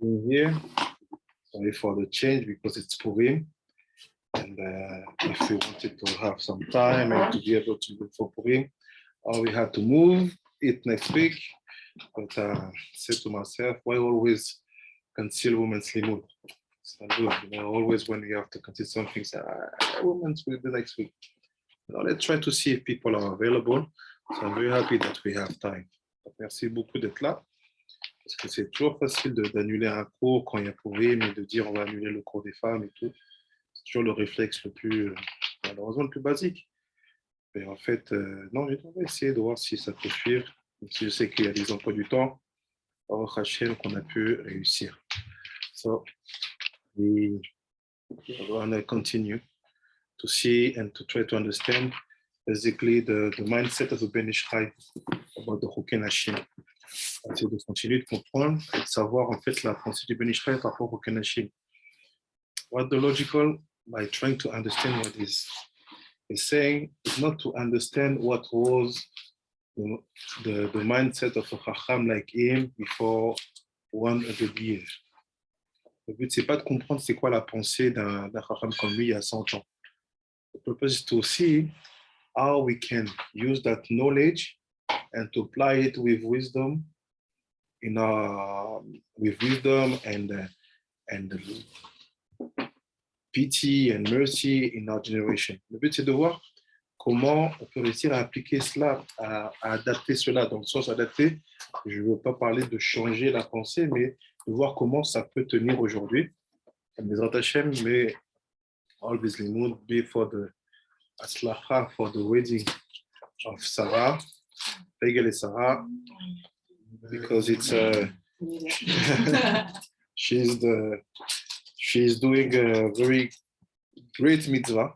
being here. Sorry for the change because it's Purim. And if we wanted to have some time and to be able to look for Purim, we had to move it next week. But I said to myself, why always conceal women's limud? It's not good. You know, always when you have to conceal something, say, women's will be next week. Now let's try to see if people are available. So I'm very happy that we have time. Merci beaucoup d'être là. Parce que c'est toujours facile d'annuler un cours quand il y a Purim et de dire on va annuler le cours des femmes et tout. C'est toujours le réflexe le plus, malheureusement, le plus basique. Mais en fait, non, on va essayer de voir si ça peut suivre. Même si je sais qu'il y a des emplois du temps, HaNashim, qu'on a pu réussir. So, we're going to continue to see and to try to understand basically the mindset of the Ben Ishchai about the HaNashim. C'est de continuer de comprendre et de savoir en fait la pensée du Ben Ishchai par rapport au HaNashim. What the logical, by trying to understand what is saying, is not to understand what was the mindset of a Chacham like him before 100 years. Le but, c'est pas de comprendre c'est quoi la pensée d'un Chacham comme lui il y a 100 ans. The purpose is to see how we can use that knowledge and to apply it with wisdom and pity and mercy in our generation. Le but, c'est de voir comment on peut réussir à appliquer cela, à adapter cela dans le sens adapté. Je ne veux pas parler de changer la pensée, mais de voir comment ça peut tenir aujourd'hui. Bezrat Hashem, may all this limud be for the aslacha, for the wedding of Sarah, Pegel and Sarah, because it's she's doing a very great mitzvah,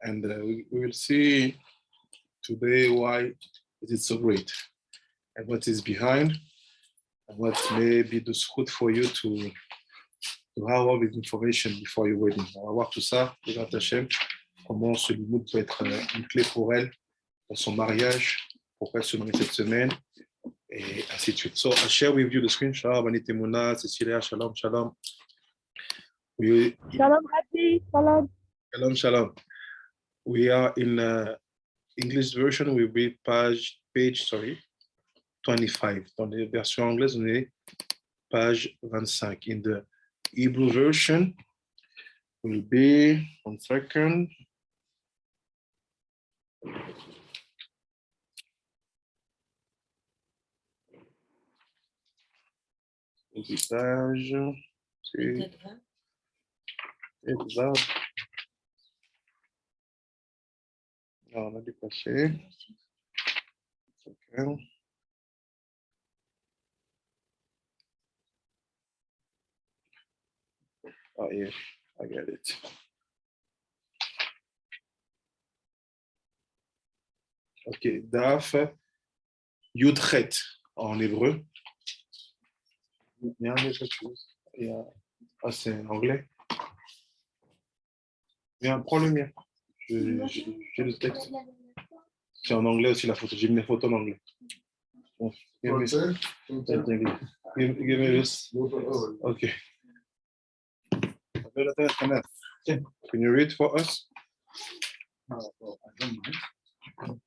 and we will see today why it is so great and what is behind and what may be the scout for you to have all this information before your wedding. On va voir tout ça, Bezrat Hashem, comment ce limud peut être une clé pour elle dans son mariage, pourquoi elle se marie cette semaine, et ainsi de suite. So I'll share with you the screen. Shalom, Anité Mouna, Cecilia, shalom, shalom. Shalom, Happy, shalom. Shalom, shalom. We are in English version, we read page 25. Dans la version anglaise, on est page 25. In the Hebrew version, will be, 1 second. Page, c'est 20. Non, on a dépassé. Okay. Oh, yeah, I get it. Ok, Daf, Yudchet en hébreu. Il y a un autre chose. Ah, c'est en anglais. Viens, prends le mien. J'ai le texte. C'est en anglais aussi la photo. J'ai mis les photos en anglais. Bon, give me this. Okay. Can you read for us? I don't mind.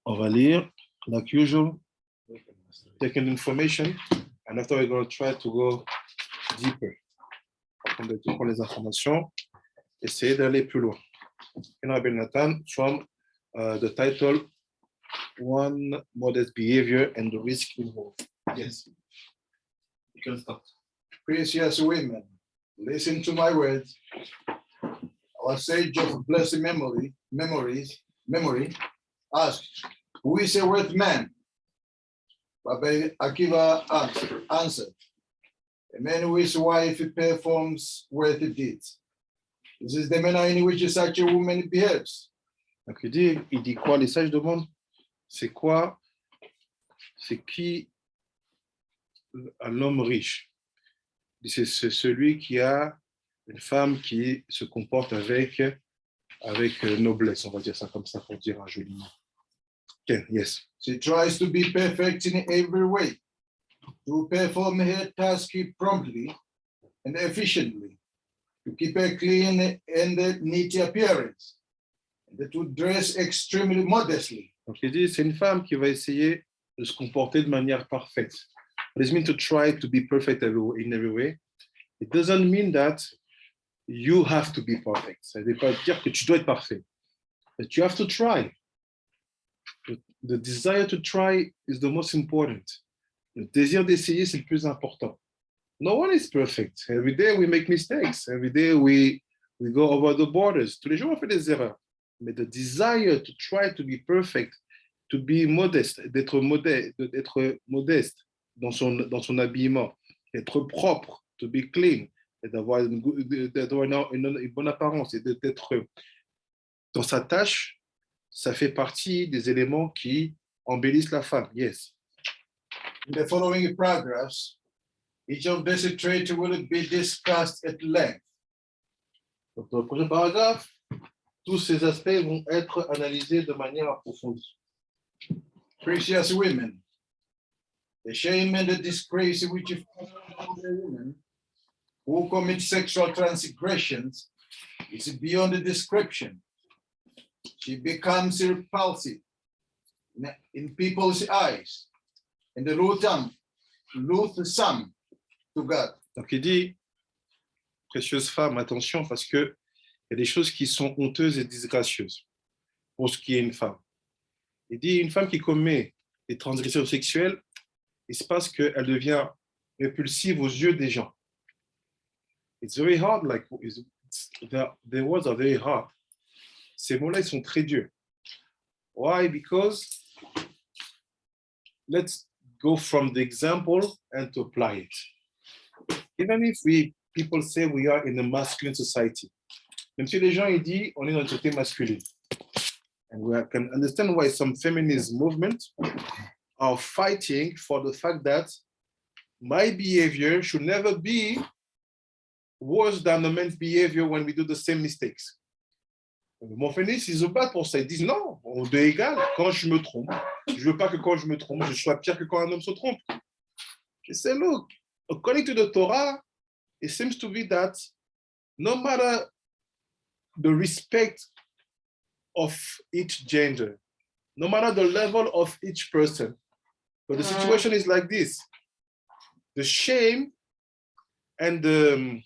On va lire, like usual, taking information, and after we're going to try to go deeper. On va prendre les informations, essayer d'aller plus loin. Nathan, from the title, One Modest Behavior and the Risk Involved. Yes. You can start. Precious women, listen to my words. Our sage of blessed memory asked, who is a worth man? Rabbi Akiva answered, a man whose wife performs worthy deeds. This is the manner in which such a woman behaves. Donc il dit quoi? Les sages demandent, c'est quoi? C'est qui un homme riche? C'est celui qui a une femme qui se comporte avec noblesse, on va dire ça comme ça pour dire un joli mot. Okay, yes. She tries to be perfect in every way. to perform her task promptly and efficiently, to keep a clean and neat appearance, and to dress extremely modestly. Donc il dit, c'est une femme qui va essayer de se comporter de manière parfaite. It doesn't mean to try to be perfect in every way. It doesn't mean that you have to be perfect. Ça ne veut pas dire que tu dois être parfait. But you have to try. The desire to try is the most important. Le désir d'essayer, c'est le plus important. No one is perfect. Every day we make mistakes. Every day we go over the borders. Tous les jours on fait des erreurs. Mais the desire to try to be perfect, to be modest, d'être modeste dans son habillement, d'être propre, to be clean, d'avoir une bonne apparence et d'être dans sa tâche, ça fait partie des éléments qui embellissent la femme. Yes. In the following paragraphs, each of these traits will be discussed at length. Donc, dans le prochain paragraphe, tous ces aspects vont être analysés de manière approfondie. Precious women, the shame and the disgrace which follow the women who commit sexual transgressions is beyond the description. She becomes repulsive in people's eyes and loathsome to God. Donc il dit, précieuse femme, attention parce que il y a des choses qui sont honteuses et disgracieuses pour ce qui est une femme. Il dit, une femme qui commet des transgressions sexuelles, il se passe qu'elle devient répulsive aux yeux des gens. It's very hard, like, the words are very hard. Ces mots-là, ils sont très durs. Why? Because let's go from the example and to apply it. Even if people say we are in a masculine society, même si les gens ils disent on est dans une société masculine, and we can understand why some feminist movements are fighting for the fact that my behavior should never be worse than the man's behavior when we do the same mistakes. Mon féministe, ils se battent pour ça. Ils disent non, on est égal. Quand je me trompe, je veux pas que quand je me trompe, je sois pire que quand un homme se trompe. Je sais, look, according to the Torah, it seems to be that no matter the respect of each gender, no matter the level of each person, but the situation is like this: the shame and the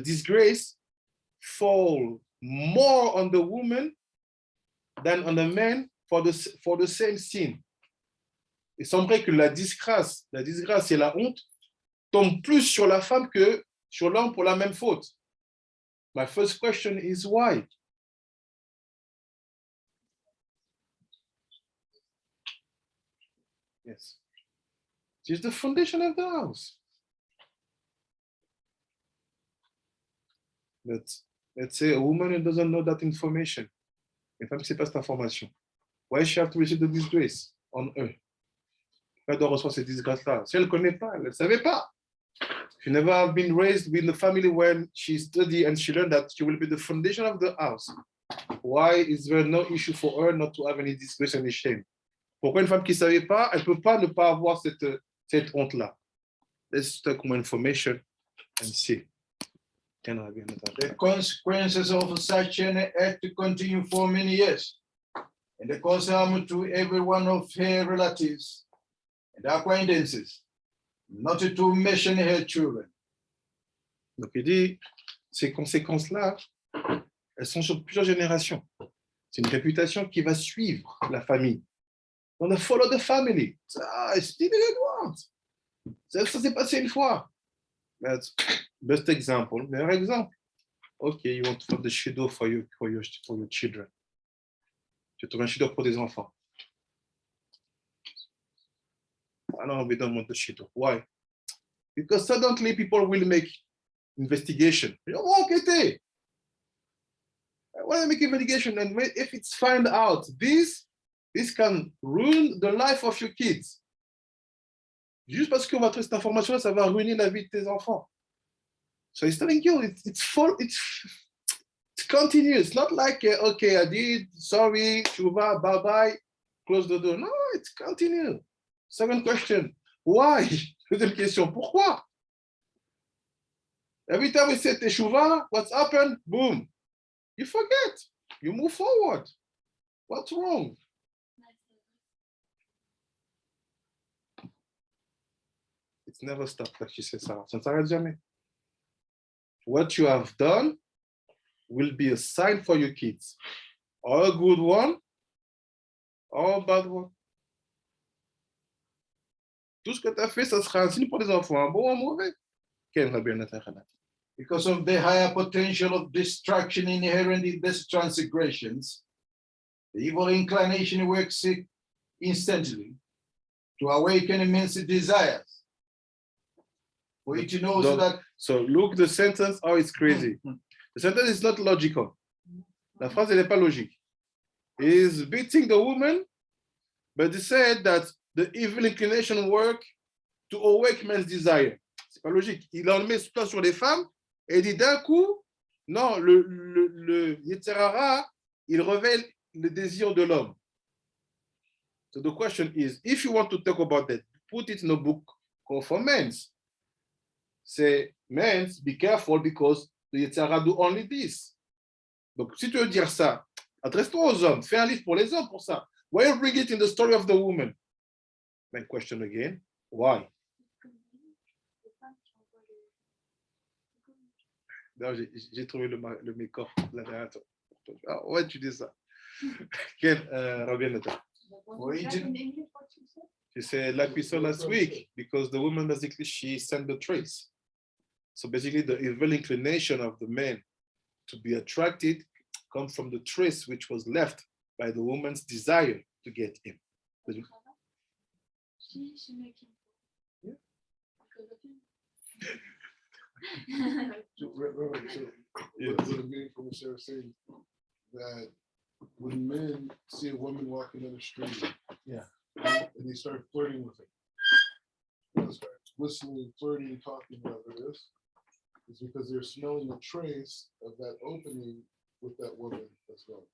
disgrace fall more on the woman than on the man for the same sin. Il semblerait que la disgrâce et la honte tombent plus sur la femme que sur l'homme pour la même faute. My first question is why? Yes. It's the foundation of the house. But let's say a woman who doesn't know that information. Une femme qui ne sait pas cette information. Why she have to receive the disgrace on her? Elle doit recevoir cette disgrâce-là. Si elle ne connaît pas, elle ne savait pas. She never have been raised in the family when she studied and she learned that she will be the foundation of the house. Why is there no issue for her not to have any disgrace and shame? Pourquoi une femme qui ne savait pas, elle ne peut pas ne pas avoir cette honte-là? Let's take more information and see. The consequences of such an act continue for many years, and they cause harm to every one of her relatives and acquaintances, not to mention her children. Donc il dit, ces conséquences-là, elles sont sur plusieurs générations. C'est une réputation qui va suivre la famille. On a follow the family. Steve didn't want. Ça s'est passé une fois. That's best example. Meilleur exemple. Okay, you want to have the shidduch for your children. Tu trouves un shidduch pour des enfants. Ah non, we don't want the shidduch. Why? Because suddenly people will make investigation. Oh, enquêter. I want to make investigation, and if it's found out, this can ruin the life of your kids. Juste parce qu'on va trouver cette information, ça va ruiner la vie de tes enfants. So he's telling you, it's continuous. Not like, okay, I did, sorry, tshuva, bye-bye, close the door. No, it's continuous. Second question, Why? Deuxième question, pourquoi? Every time we say teshuva, what's happened? Boom. You forget. You move forward. What's wrong? It's never stopped, like she says, Sarah. Ça ne s'arrête jamais. What you have done will be a sign for your kids. Or a good one, or a bad one. Tout ce que tu as fait, ça sera un signe pour les enfants, un bon ou un mauvais. Because of the higher potential of distraction inherent in these transgressions, the evil inclination works instantly to awaken immense desires. For you to know that. So look the sentence, how it's crazy. The sentence is not logical. La phrase, elle n'est pas logique. He is beating the woman, but he said that the evil inclination work to awake man's desire. C'est pas logique. Il en met ça sur les femmes et il dit d'un coup, non, le Yestser HaRa, il révèle le désir de l'homme. So the question is, if you want to talk about that, put it in a book called for men's. Say, men's, be careful because the Yestser HaRa do only this. Donc, si tu veux dire ça, adresse-toi aux hommes. Fais un livre pour les hommes pour ça. Why you bring it in the story of the woman? My question again, why? J'ai trouvé le make-up la dernière fois. Ah, ouais, tu dis ça. Quel Rabbi She said, like we saw last week, because the woman basically, she sent the trace. So basically, the evil inclination of the man to be attracted comes from the trace which was left by the woman's desire to get him. Yeah. What it means from what Sarah saying that when men see a woman walking in the street, yeah, and they start flirting with it, they start whistling, flirting, talking, whatever it is, it's because they're smelling the trace of that opening with that woman as well.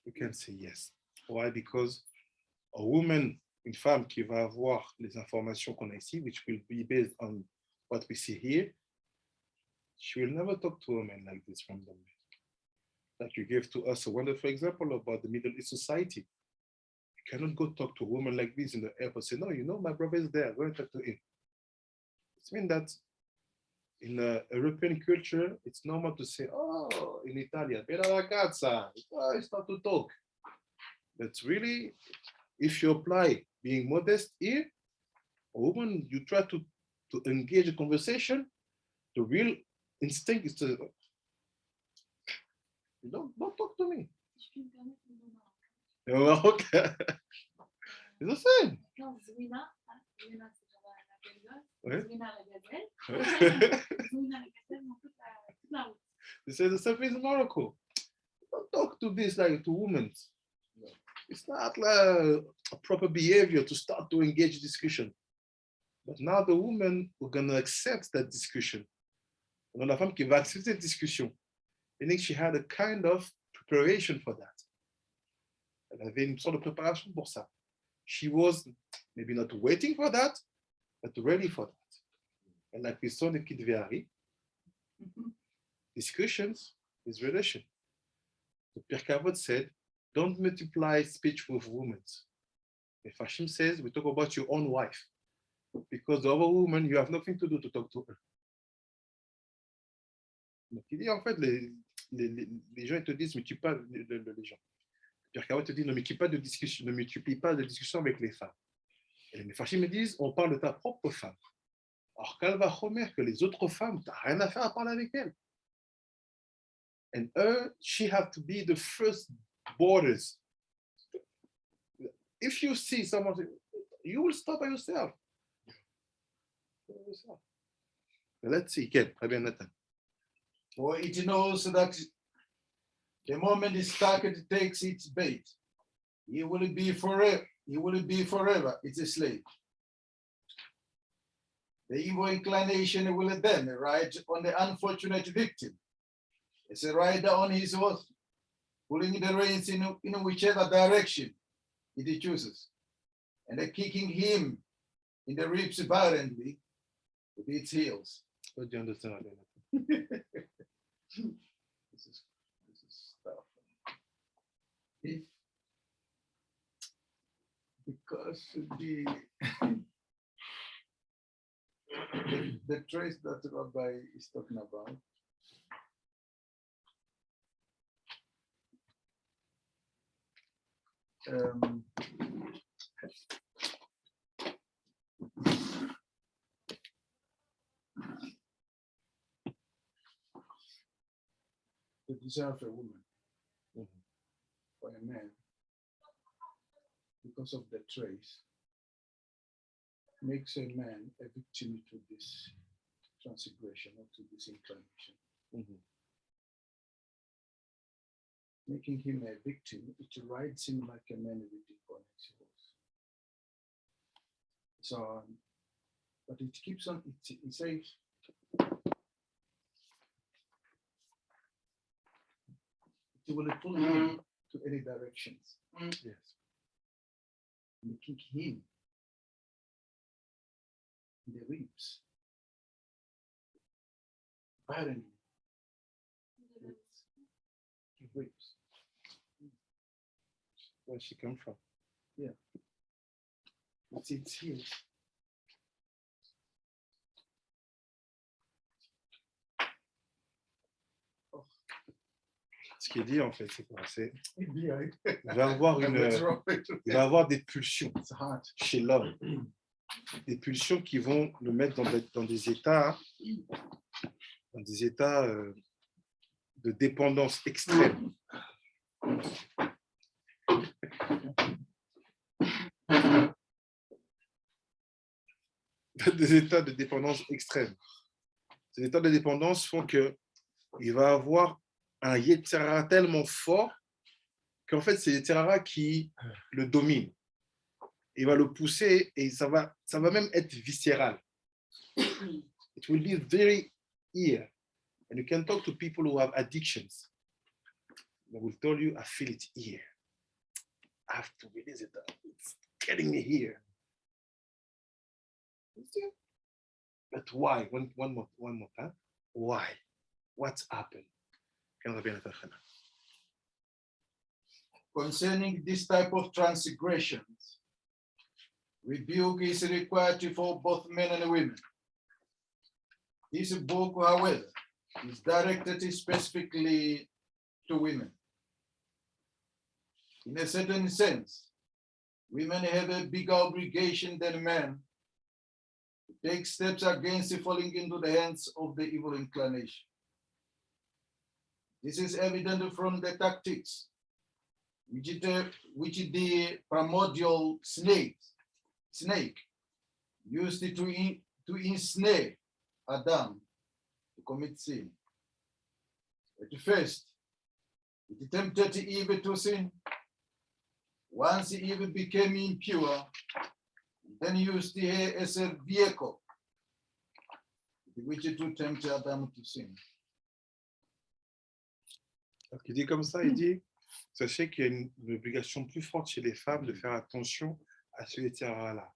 You can say yes. Why? Because a woman, une femme qui va avoir les informations qu'on a ici, which will be based on what we see here, she will never talk to a man like this from the man. Like you gave to us a wonderful example about the Middle East society. You cannot go talk to a woman like this in the airport, say, no, you know, my brother is there, go and talk to him. It means that in a European culture, it's normal to say, oh, in Italian, bella ragazza, it's not to talk. But really, if you apply being modest here, a woman, you try to engage a conversation, the real instinct is to, don't talk to me. Okay. It's the same. They say the same thing in Morocco. Don't talk to this like to women. It's not like a proper behavior to start to engage discussion. But now the women are going to accept that discussion. On a la femme qui va accepter cette discussion. I think she had a kind of preparation for that. Elle avait une sorte de préparation pour ça. She was maybe not waiting for that, but ready for that. And like we saw in the Kid Ve'ari, discussions is relation. The Pirkei said, don't multiply speech with women. The HaFrashat says, we talk about your own wife. Because the other woman, you have nothing to do to talk to her. Donc, il dit, en fait, les gens ils te disent, multiplie pas les gens. Pirkei te dit, ne multiplie pas de discussion, ne multiplie pas de discussion avec les femmes. Et les HaFrashat me disent, on parle de ta propre femme. Alors, qu'elle va remettre que les autres femmes, tu n'as rien à faire à parler avec elles. And her, she has to be the first borders. If you see someone, you will stop by yourself. Let's see, Ken, très bien, Nathan. For it knows that the moment the target takes its bait, he will be forever. He will be forever its a slave. The evil inclination will then ride on the unfortunate victim. It's a rider on his horse, pulling the reins in whichever direction it chooses, and kicking him in the ribs violently with its heels. What do you understand about that? This is stuff. If because the trace that Rabbi is talking about the desire of a woman for a man because of the trace makes a man a victim to this transgression or to this inclination. Making him a victim, it rides him like a man riding on his horse. So, but it keeps on, it says, it will pull him to any directions. Yes. Making him in the ribs. Violently. Ribs. Where she come from? Yeah. It's its heels. Ce qu'il dit en fait, c'est quoi? C'est Yeah. il va avoir il va avoir des pulsions It's hard. chez l'homme, des pulsions qui vont le mettre dans des états de dépendance extrême. Des états de dépendance extrême. Ces états de dépendance font que il va avoir un Yestser HaRa tellement fort qu'en fait, c'est Yestser HaRa qui le domine. Il va le pousser et ça va même être viscéral. It will be very here. And you can talk to people who have addictions. They will tell you, I feel it here. I have to release it. It's getting me here. But why? One more time. Why? What's happened? Concerning this type of transgressions, rebuke is required for both men and women. This book, however, is directed specifically to women. In a certain sense, women have a bigger obligation than men to take steps against falling into the hands of the evil inclination. This is evident from the tactics which the primordial snake used to ensnare Adam to commit sin. At first, it tempted Eve to sin. Once Eve became impure, then used her as a vehicle which to tempt Adam to sin. Alors qu'il dit comme ça, il dit, sachez qu'il y a une obligation plus forte chez les femmes de faire attention à ce Yestser HaRa-là.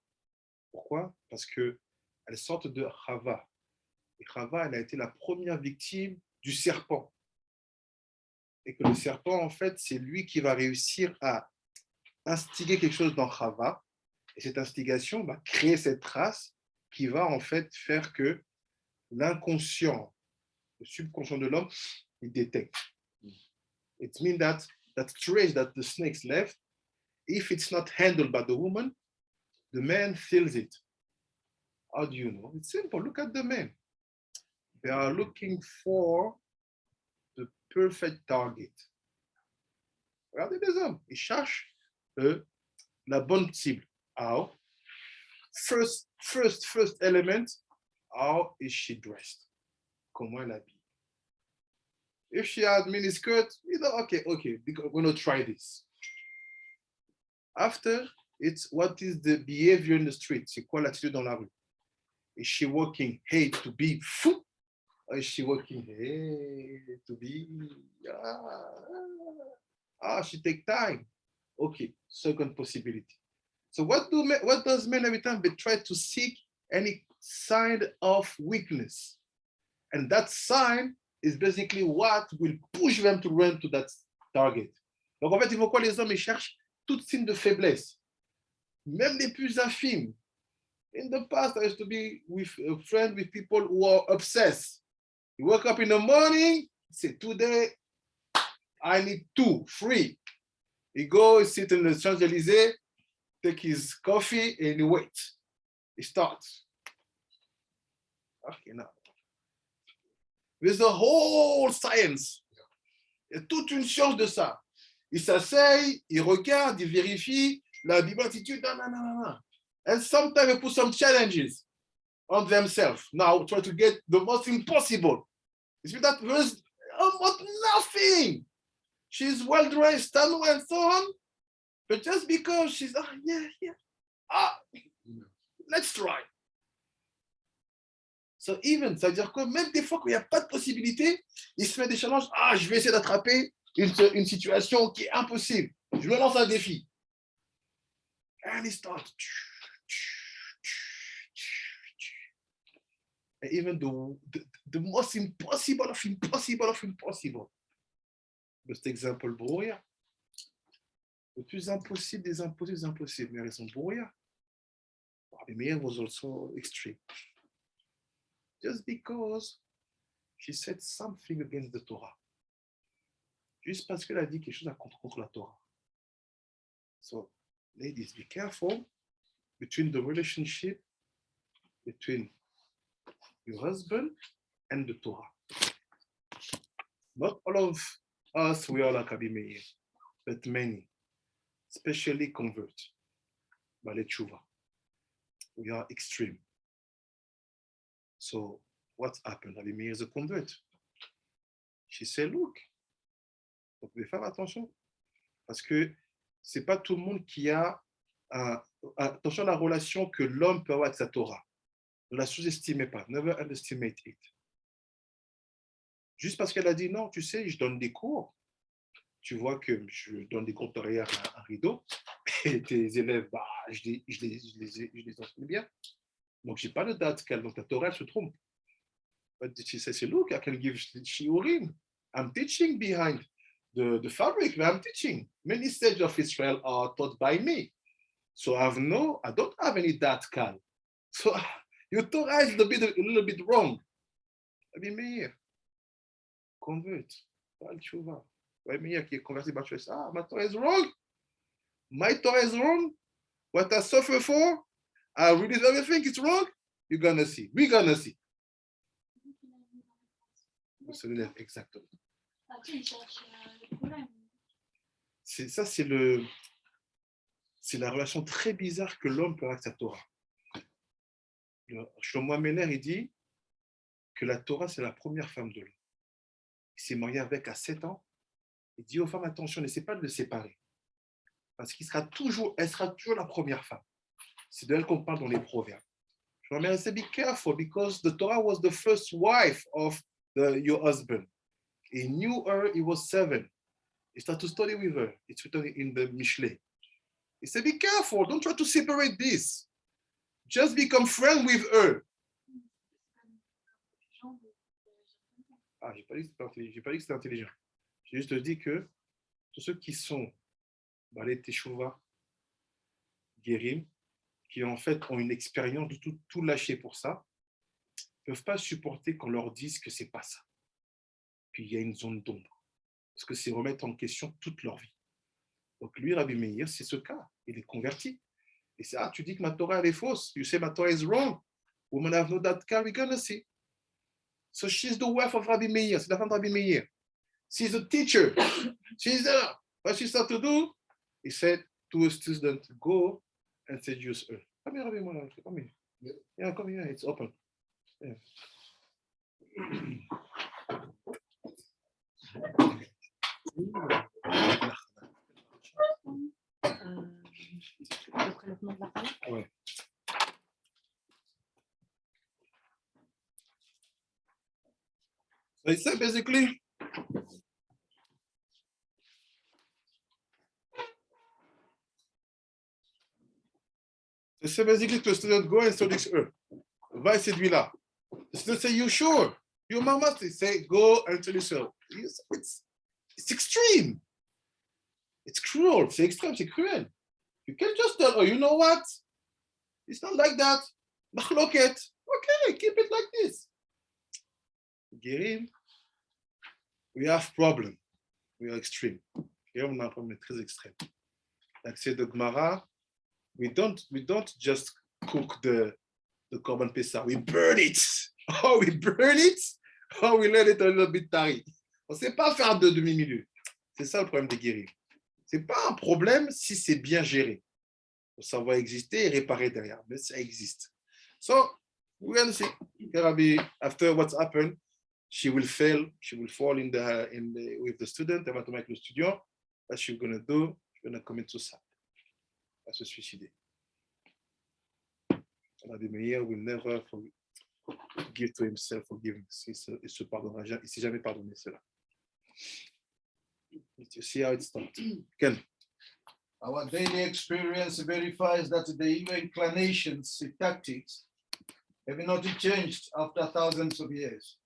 Pourquoi? Parce qu'elles sortent de Chava. Et Chava, elle a été la première victime du serpent. Et que le serpent, en fait, c'est lui qui va réussir à instiguer quelque chose dans Chava. Et cette instigation va créer cette trace qui va, en fait, faire que l'inconscient, le subconscient de l'homme, il détecte. It means that trace that the snakes left, if it's not handled by the woman, the man feels it. How do you know? It's simple. Look at the men. They are looking for the perfect target. Regardez les hommes. Ils cherchent la bonne cible. How? First element, how is she dressed? Comment elle habille? If she has miniskirt, you know, okay, we're going to try this. After, it's what is the behavior in the street? C'est quoi l'attitude dans la rue? Is she walking, hey, to be fou? Or is she walking, hey, to be, she take time. Okay, second possibility. So what does men every time? They try to seek any sign of weakness. And that sign is basically what will push them to run to that target. Donc en fait, il faut quoi les hommes? Ils cherchent tout signe de faiblesse. Même les plus infimes. In the past, I used to be with a friend with people who are obsessed. You wake up in the morning, say, today, I need 2, 3. He goes, sit in the Champs-Élysées, take his coffee, and he waits. He starts. Okay, now. There's a whole science. Il y a toute une science de ça. Il s'asseye, il regarde, il vérifie la bibliothétique. Non. And sometimes they put some challenges on themselves. Now try to get the most impossible. It's that there's almost nothing. She's well dressed and so on, but just because she's let's try. So even, ça veut dire que même des fois qu'il n'y a pas de possibilité, il se met des challenges. Je vais essayer d'attraper une situation qui est impossible. Je me lance un défi. And he starts. And even the most impossible of impossible. Cet exemple brouillard. Le plus impossible des impossibles, mais elles sont brouillard. The manière was also extreme. Just because she said something against the Torah. Juste parce qu'elle a dit quelque chose contre la Torah. So, ladies, be careful between the relationship between your husband and the Torah. Not all of us, we are like Abimeir, but many, especially convert, Balei Tshuva. We are extreme. So what happened? Abimeir is a convert. She said, look, vous devez faire attention, parce que c'est pas tout le monde qui a attention à la relation que l'homme peut avoir avec sa Torah. Ne la sous-estimez pas. Never underestimate it. Juste parce qu'elle a dit non, tu sais, je donne des cours. Tu vois que je donne des cours derrière un rideau. Et tes élèves, je les enseigne bien. Donc, je n'ai pas de date qu'elle. Donc, ta Torah, elle se trompe. But she says, look, I can give shiurim. I'm teaching behind the fabric, but I'm teaching. Many sages of Israel are taught by me. So I don't have any date kal. So your Torah is a little bit wrong. Abimeir, convert, Baal Tshuva. Abimeir qui est converti, Baal Tshuva, my Torah is wrong. My Torah is wrong. What I suffer for, I release everything, it's wrong. You're gonna see. We're gonna see. Exactement. C'est la relation très bizarre que l'homme peut avoir avec sa Torah. Shalom Mesdames, il dit que la Torah, c'est la première femme de l'homme. Il s'est marié avec à 7 ans. Il dit aux femmes, attention, n'essaie pas de le séparer. Parce qu'elle sera toujours la première femme. C'est de elle qu'on parle dans les proverbes. Shalom Mesdames, say, be careful, because the Torah was the first wife of your husband. He knew her, he was 7. He started to study with her. It's written in the Mishle. He said, be careful, don't try to separate this. Just become friend with her. J'ai pas dit que c'était intelligent. J'ai juste dit que tous ceux qui sont Balei Teshuvah, Guérim, qui en fait ont une expérience de tout lâcher pour ça, ne peuvent pas supporter qu'on leur dise que c'est pas ça, qu'il y a une zone d'ombre, parce que c'est remettre en question toute leur vie. Donc lui, Rabbi Meir, c'est ce cas, il est converti. Et c'est, tu dis que ma Torah elle est fausse, you say my Torah is wrong, women have no that car, we're gonna see. So she's the wife of Rabbi Meir, c'est la femme de Rabbi Meir. She's a teacher, she's there. What she started to do, he said to a student, go and seduce her. Come here, Rabbi Meir, come here. Yeah, come here, it's open. Yeah. Ouais. So he said basically, So basically, the student go and study va et séduis-la. The student say, you sure? Your mama say, go and study It's extreme. It's cruel. C'est extrême, c'est cruel. You can just tell, oh, you know what? It's not like that. Machloket. Okay, keep it like this. Guérim, we have problem. We are extreme. Guérim, on a un problème très extrême. Like say the Gemara, we don't just cook the korban pesach. We burn it. Oh, we burn it. Oh, we let it a little bit tari. On ne sait pas faire de demi-milieu. C'est ça le problème des guéris. Ce n'est pas un problème si c'est bien géré. Ça va exister et réparer derrière, mais ça existe. So, we're going to see, after what's happened, she will fail, she will fall with the student, elle va tomber avec le studiant. What she's going to do, she's going to commit suicide. Elle va se suicider. Rabbi Meir will never give to himself forgiveness. Il ne se pardonnera jamais, il ne s'est jamais pardonné cela. You see how it starts. Ken. Our daily experience verifies that the evil inclinations, the tactics, have not changed after thousands of years.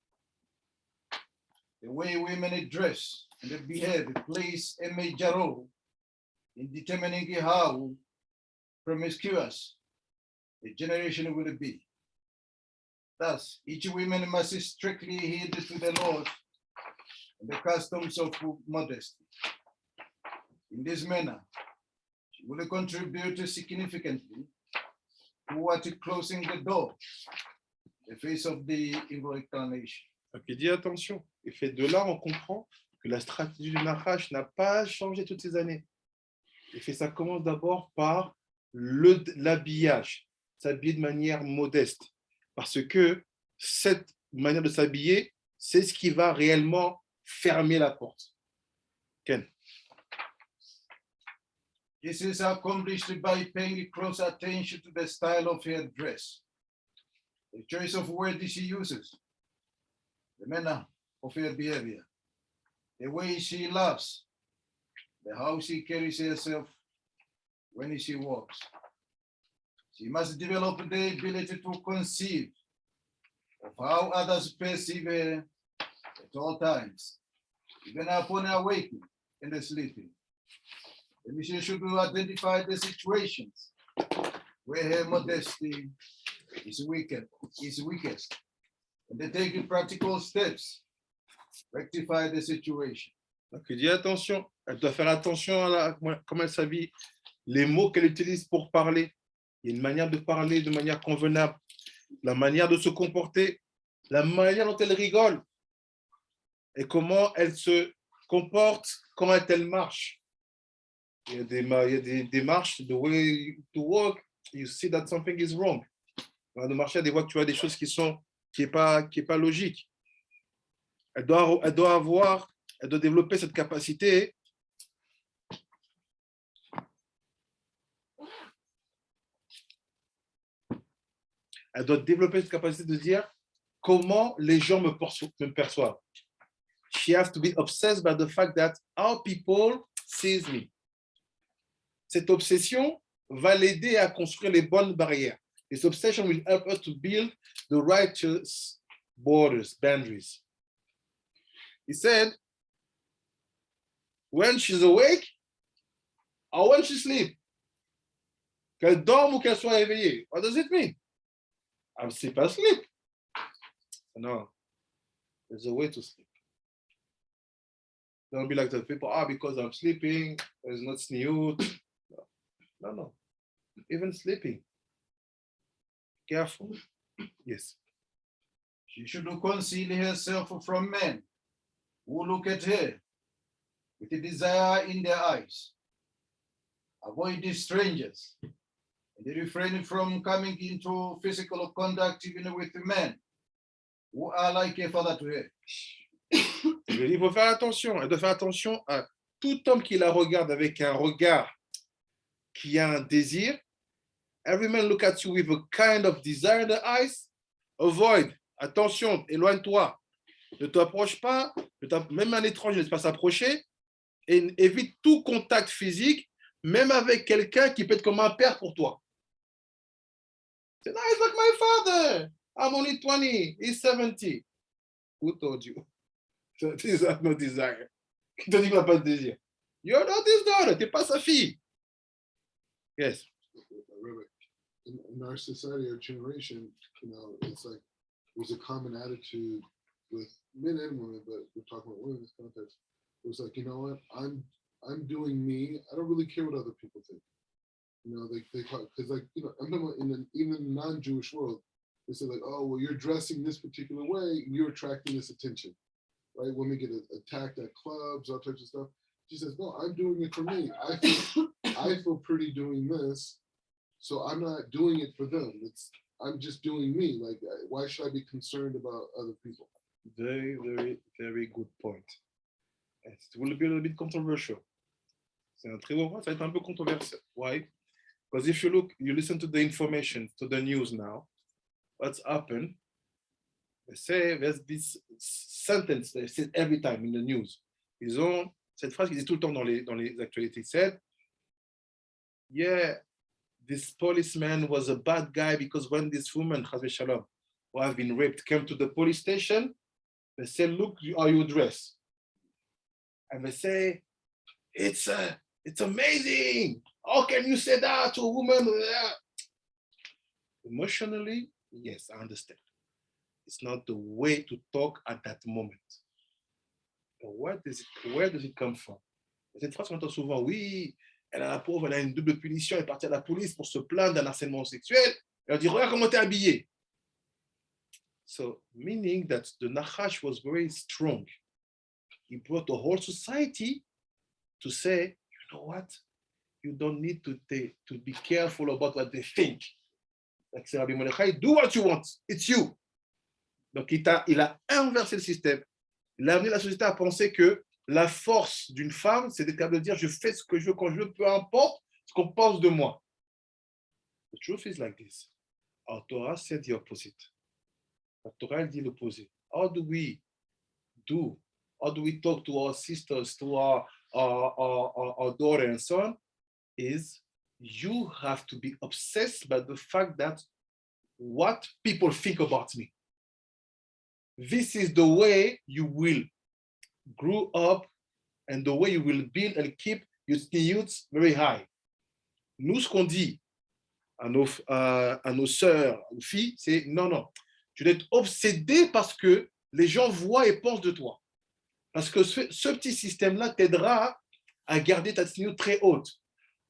The way women dress and behave plays a major role in determining how promiscuous a generation will be. Thus, each woman must strictly heed to the laws and the customs of modesty. In this manner, she will contribute significantly toward closing the door, the face of the evil inclination. Donc il dit attention, et fait de là on comprend que la stratégie du Nahash n'a pas changé toutes ces années. Et fait ça commence d'abord par l'habillage, s'habiller de manière modeste, parce que cette manière de s'habiller, c'est ce qui va réellement fermer la porte. Ken. This is accomplished by paying close attention to the style of her dress, the choice of words she uses, the manner of her behavior, the way she laughs, how she carries herself when she walks. She must develop the ability to conceive of how others perceive her at all times, even upon awakening and sleeping. And she should identify the situations where her modesty is weakest, and they take practical steps to rectify the situation. Donc il dit attention, elle doit faire attention à comment elle s'habille, les mots qu'elle utilise pour parler. Il y a une manière de parler de manière convenable, la manière de se comporter, la manière dont elle rigole et comment elle se comporte quand elle marche. Il y a des démarches, the way to walk, you see that something is wrong. Dans le marché, des fois que tu vois des choses qui est pas logique. Elle doit développer cette capacité. Elle doit développer cette capacité de dire comment les gens me perçoivent. She has to be obsessed by the fact that how people sees me. Cette obsession va l'aider à construire les bonnes barrières. This obsession will help us to build the righteous boundaries. He said, when she's awake or when she sleeps, qu'elle dorme ou qu'elle soit réveillée. What does it mean? I'm asleep. No, there's a way to sleep. Don't be like the people, because I'm sleeping, there's not sniut. No. Even sleeping. Careful. Yes. She should conceal herself from men who look at her with a desire in their eyes. Avoid the strangers and refrain from coming into physical contact even with men who are like a father to her. Il faut faire attention. Elle doit faire attention à tout homme qui la regarde avec un regard qui a un désir. Every man look at you with a kind of desire in the eyes. Avoid. Attention, éloigne-toi. Ne t'approche pas. Même un étranger ne peut pas s'approcher. Et évite tout contact physique, même avec quelqu'un qui peut être comme un père pour toi. Say, no, he's like my father. I'm only 20. He's 70. Who told you? So this has no desire. Qui t'a dit qu'il n'a pas de désir? You're not his daughter. T'es pas sa fille. Yes. In our society, our generation, it's like there's a common attitude with men and women, but we're talking about women in this context. It was like, you know what, I'm doing me. I don't really care what other people think. They talk, because I'm talking about even in the non-Jewish world, they say like, oh, well, you're dressing this particular way, and you're attracting this attention, right? Women get attacked at clubs, all types of stuff. She says, no, I'm doing it for me. I feel pretty doing this, so I'm not doing it for them. I'm just doing me. Like, why should I be concerned about other people? Very, very, very good point. It will be a little bit controversial. C'est un très bon point, ça va être un peu controversial. Why? Because if you listen to the information, to the news now, what's happened? They say there's this sentence they say every time in the news. Ils ont cette phrase qu'ils disent tout le temps dans les actualités. Said, yeah, this policeman was a bad guy because when this woman, Shalom, who have been raped, came to the police station, they said, look how you dress. And they say, it's amazing. How can you say that to a woman? Emotionally, yes, I understand. It's not the way to talk at that moment. But where does it come from? Cette phrase qu'on entend souvent, oui, la pauvre, elle a une double punition, elle est partie à la police pour se plaindre d'un harcèlement sexuel. Elle dit, regarde comment t'es habillé. So, meaning that the Nahash was very strong. He brought the whole society to say, you know what? You don't need to be careful about what they think. Like say Rabbi Mordechai, do what you want. It's you. Donc, il a inversé le système. Il a amené la société à penser que la force d'une femme, c'est d'être capable de dire je fais ce que je veux quand je veux, peu importe ce qu'on pense de moi. The truth is like this. Our Torah said the opposite. La Torah dit l'opposé. How do we talk to our sisters, to our daughter and son? Is you have to be obsessed by the fact that what people think about me. This is the way you will grow up and the way you will build and keep your standards very high. Nous, ce qu'on dit à nos sœurs, aux filles, c'est non, tu dois être obsédé parce que les gens voient et pensent de toi. Parce que ce petit système-là t'aidera à garder ta standard très haute.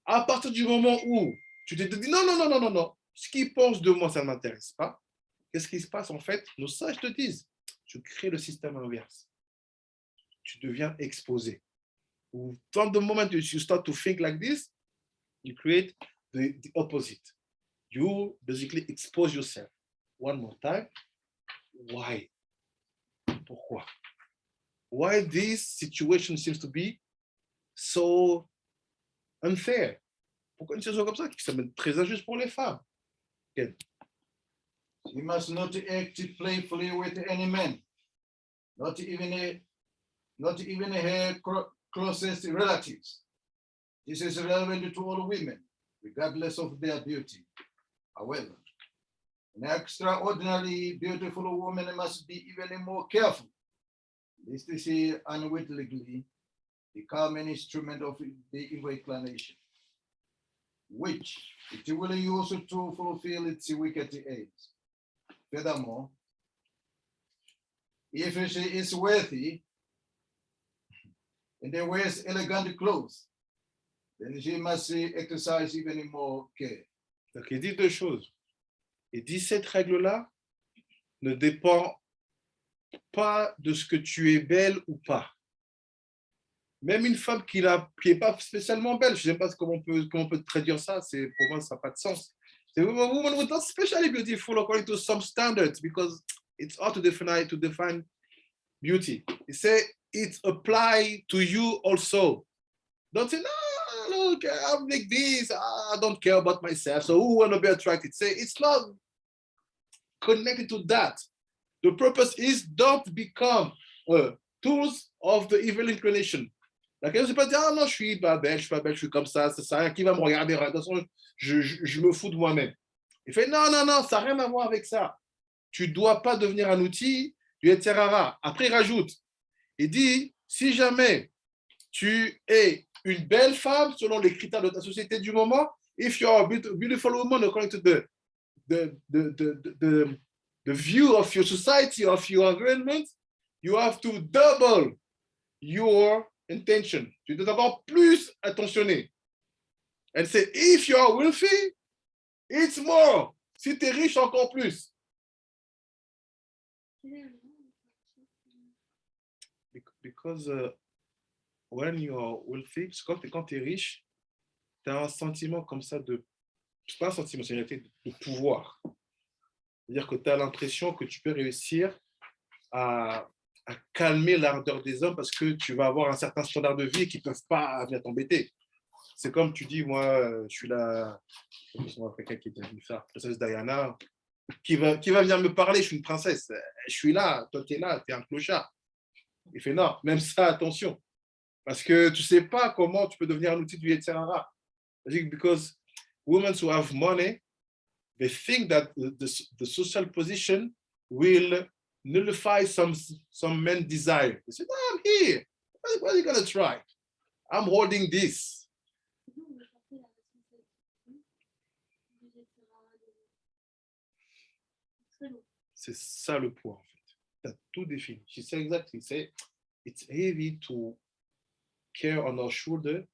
À partir du moment où tu te dis non, ce qu'ils pensent de moi, ça ne m'intéresse pas, qu'est-ce qui se passe en fait? Nos sages te disent, tu crées le système inverse. Tu deviens exposé. From the moment you start to think like this, you create the opposite. You basically expose yourself. One more time. Why? Pourquoi? Why this situation seems to be so unfair? Pourquoi une situation comme ça qui semble très injuste pour les femmes? Okay. You must not act playfully with any man, not even her closest relatives. This is relevant to all women, regardless of their beauty. However, an extraordinarily beautiful woman must be even more careful, lest she unwittingly become an instrument of the evil inclination, which it will use to fulfill its wicked aims. Furthermore, if she is worthy and wears elegant clothes, then she must exercise even more care. Donc, il dit deux choses. Il dit cette règle-là ne dépend pas de ce que tu es belle ou pas. Même une femme qui n'est pas spécialement belle, je ne sais pas comment on peut traduire ça, pour moi, ça n'a pas de sens. A woman was not especially beautiful according to some standards because it's hard to define beauty. He said it applies to you also. Don't say, no, look, I'm like this, I don't care about myself, so who want to be attracted? Say it's not connected to that. The purpose is don't become tools of the evil inclination. La question, c'est pas dire, ah non, je suis pas belle, je suis comme ça, c'est ça, qui va me regarder, de toute façon, je me fous de moi-même. Il fait non, non, non, ça n'a rien à voir avec ça. Tu ne dois pas devenir un outil du Yestser HaRa. Après, il rajoute, il dit, si jamais tu es une belle femme selon les critères de ta société du moment, if you're a beautiful woman according to the view of your society, of your environment, you have to double your intention. Tu dois avoir plus attentionné. And say, if you are wealthy, it's more. Si tu es riche, encore plus. Because when you are wealthy, quand tu es riche, tu as un sentiment comme ça de, c'est pas un sentiment, c'est une réalité de pouvoir. C'est-à-dire que tu as l'impression que tu peux réussir à calmer l'ardeur des hommes parce que tu vas avoir un certain standard de vie qui ne peuvent pas venir t'embêter. C'est comme tu dis, moi, je suis là, quelqu'un qui est devenu ça, princesse Diana, qui va venir me parler, je suis une princesse, je suis là, toi tu es là, tu es un clochard. Il fait non, même ça, attention, parce que tu ne sais pas comment tu peux devenir un outil du Yestser HaRa. Because women who have money, they think that the social position will nullify some men's desire. They say, no, I'm here. What are you going to try? I'm holding this. C'est ça le point, en fait. Tu as tout défini. She said exactly. It's heavy to carry on our shoulder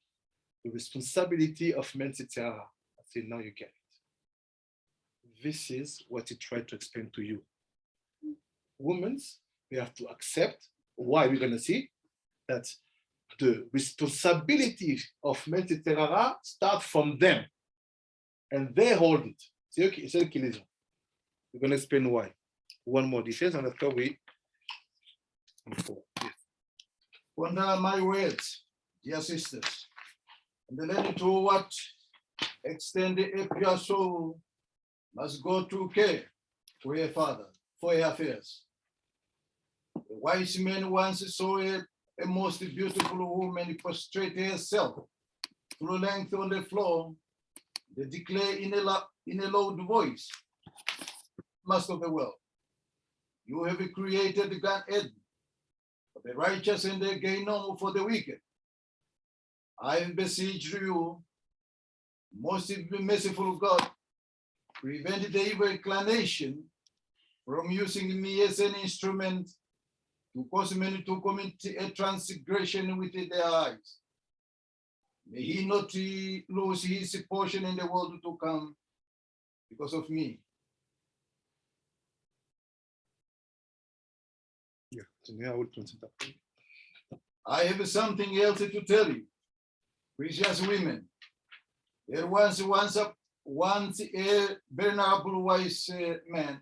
the responsibility of men's Yestser HaRa. I said, now you get it. This is what he tried to explain to you. Women, we have to accept why we're going to see that the responsibility of men's Yestser HaRa start from them. And they hold it. C'est eux qui les ont. We're going to explain why. One more details, and after we. Ponder my words, dear sisters, and learn to what extent a pure soul must go to care for her father, for her affairs. A wise man once saw a most beautiful woman prostrate herself through length on the floor. They declare in a loud voice, Master of the world, you have created the Gan Eden for the righteous and the Gehinnom for the wicked. I beseech you, most merciful God, prevent the evil inclination from using me as an instrument to cause men to commit a transgression with their eyes. May he not lose his portion in the world to come because of me. I have something else to tell you, precious women. There was once a venerable wise man,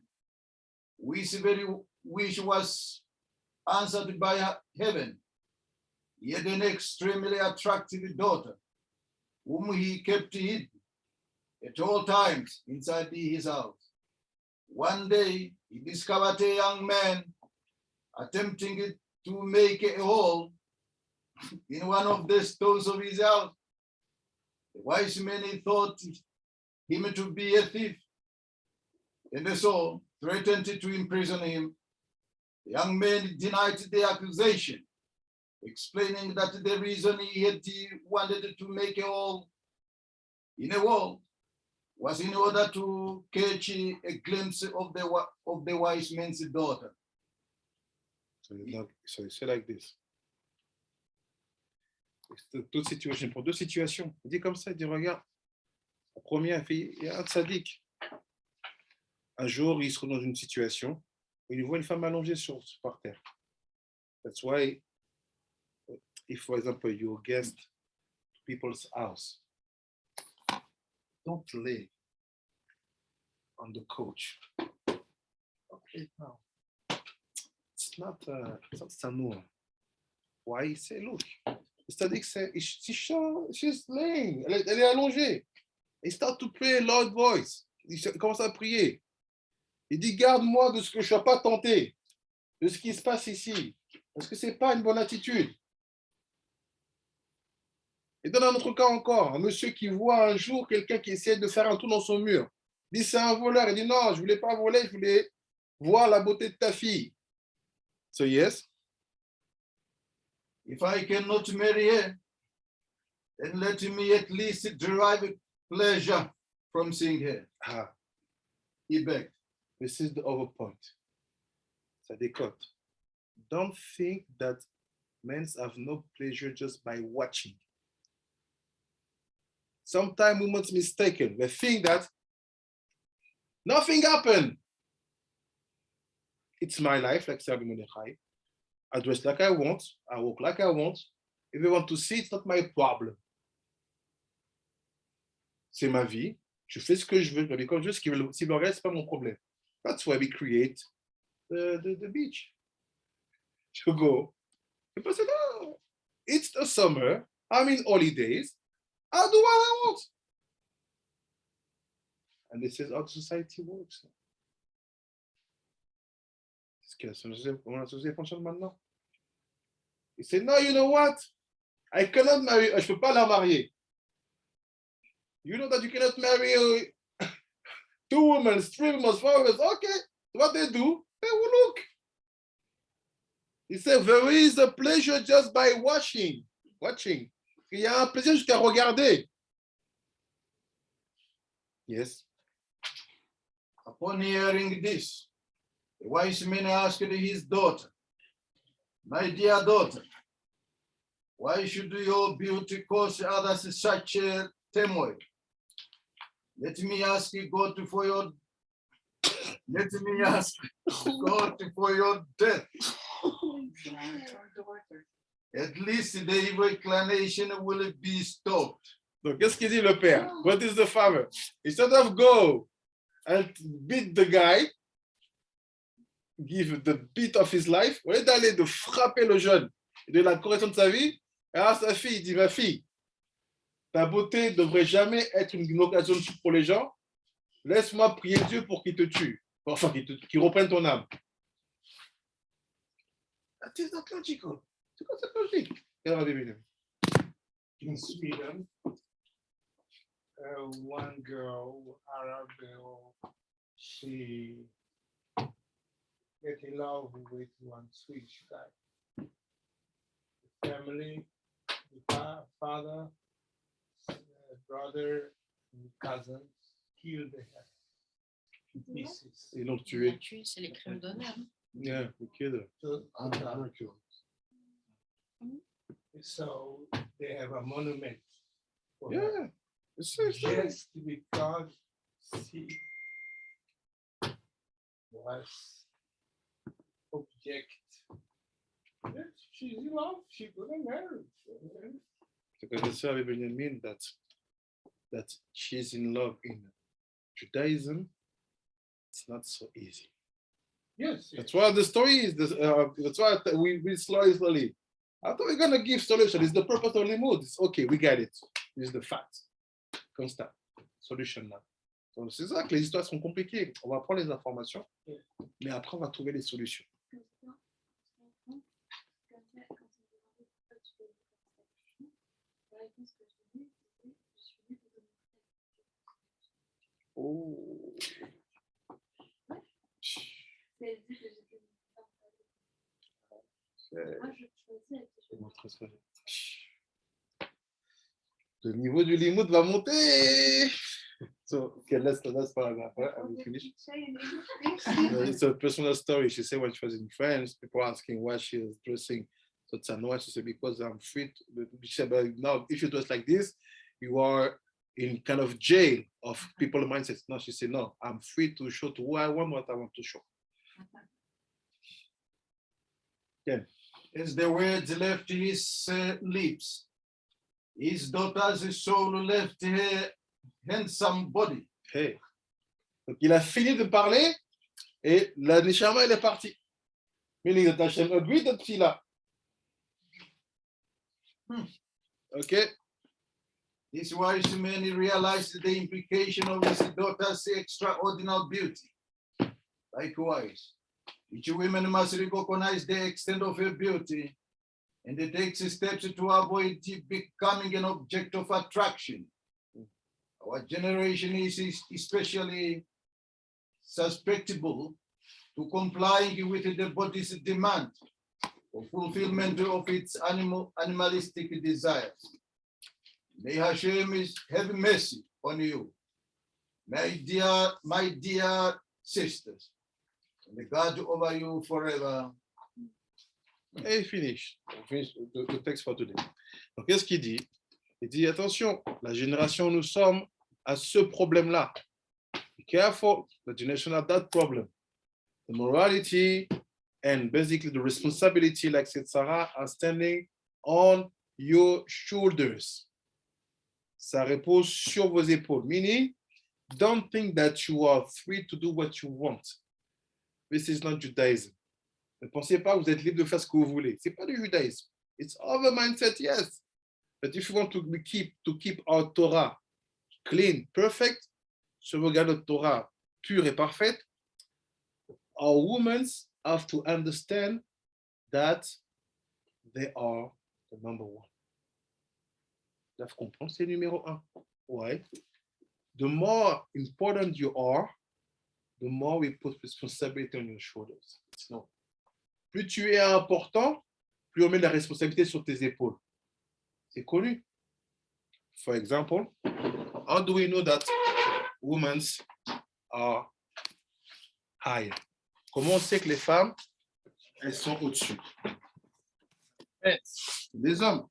which was answered by heaven. He had an extremely attractive daughter, whom he kept hid at all times inside his house. One day, he discovered a young man attempting to make a hole in one of the stones of his house. The wise man thought him to be a thief, and so threatened to imprison him. The young man denied the accusation, explaining that the reason he had wanted to make a hole in a wall was in order to catch a glimpse of the wise man's daughter. So it's like this. D'autres situations, pour deux situations. Il dit comme ça, il dit, regarde, la première, il y a un tzaddik. Un jour, il se trouve dans une situation où il voit une femme allongée par terre. That's why, if, for example, you're a guest to people's house, don't lay on the couch. Okay, now, it's not sanour. Why? He say, look, c'est-à-dire que she's laying, elle est allongée. He start to pray a loud voice. Il commence à prier. Il dit, garde-moi de ce que je ne sois pas tenté, de ce qui se passe ici, parce que ce n'est pas une bonne attitude. Et dans un autre cas encore, un monsieur qui voit un jour quelqu'un qui essaie de faire un trou dans son mur. dit c'est un voleur. Il dit non, je voulais pas voler, je voulais voir la beauté de ta fille. So yes. If I cannot marry her, then let me at least derive pleasure from seeing her. Ah, He begged. this is the other point. Ça décote. Don't think that men have no pleasure just by watching. Sometimes women's mistaken. They think that nothing happened. It's my life, like Tsirim Monechai. I dress like I want. I walk like I want. If they want to see, it's not my problem. C'est ma vie. Je fais ce que je veux. Mais quand je veux, s'ils me regardent, c'est pas mon problème. That's why we create the beach. To go. People say, no, it's the summer. I'm in holidays. I'll do what I want. And this is how society works. Comment la société fonctionne maintenant? Il say, no, you know what? I cannot marry. Je ne peux pas la marier. You know that you cannot marry 2 women, 3 women, 4 women. Okay, what they do, they will look. He said, there is a pleasure just by watching. Il y a un plaisir jusqu'à regarder. Yes. Upon hearing this, the wise man asked his daughter, my dear daughter, why should your beauty cause others such a turmoil? Let me ask God for your death. At least the evil inclination will be stopped. Donc, qu'est-ce qu'il dit le père? What is the father? Instead of go and beat the guy, give the beat of his life, au lieu d'aller de frapper le jeune et de la correction de sa vie, à sa fille, il dit, ma fille, ta beauté ne devrait jamais être une occasion de tue pour les gens. Laisse-moi prier Dieu pour qu'il te tue. Enfin, qu'il reprenne ton âme. C'est not logical. C'est quoi cette logique? In Sweden, one girl, Arab girl, she get in love with one Swedish guy. The family, the father, brother, and cousins killed her in pieces. Ils l'ont tué. C'est les crimes d'honneur. Yeah, we killed her. So they have a monument for Yeah. her. It's so sad. Just because she was object. Yes, she's in love, she got married. C'est que le sœur Benjamin that she's in love in Judaism. It's not so easy. Yes, That's why the story is this. That's why we slowly. I thought we're gonna give solution. It's the purpose of Limud. It's okay, we get it. It's the fact. Constant. Solution now. Donc c'est ça que les histoires sont compliquées. On va prendre les informations, mais après on va trouver les solutions. Oh. Le niveau du Limud va monter. So, okay, let's paragraph. I will finish. It's a personal story. She said when she was in France, people asking why she was dressing so tzanoah. She said because I'm free. She said, but now if you dress like this, you are in kind of jail of people's mindsets. No, she said no. I'm free to show to who I want what I want to show. Yeah. As the words left his lips, his daughter's soul left her handsome body. Hey. Donc il a fini de parler et la neshama elle est partie. Meaning that Hashem agreed that Chala. Okay. This wise man realized the implication of his daughter's extraordinary beauty. Likewise, each woman must recognize the extent of her beauty and it takes steps to avoid becoming an object of attraction. Our generation is especially susceptible to complying with the body's demand for fulfillment of its animalistic desires. May Hashem have mercy on you, my dear sisters, and the God over you forever. Et finish. On finish le texte for today. Donc, qu'est-ce qu'il dit? Il dit, attention, la génération où nous sommes a ce problème-là. Be careful, the generation has that problem. The morality and basically the responsibility, like said Sarah, are standing on your shoulders. Ça repose sur vos épaules. Meaning, don't think that you are free to do what you want. This is not Judaism. Ne pensez pas que vous êtes libre de faire ce que vous voulez. Ce n'est pas du judaïsme. It's other mindset, yes. But if you want to keep our Torah clean, perfect, sauvegarder notre Torah pure et parfaite, our women have to understand that they are the number one. Ils doivent comprendre, c'est numéro un. Why? The more important you are, the more we put responsibility on your shoulders. No. Plus tu es important, plus on met la responsabilité sur tes épaules. C'est connu. For example, how do we know that women are higher? Comment on sait que les femmes, elles sont au-dessus? Les hommes.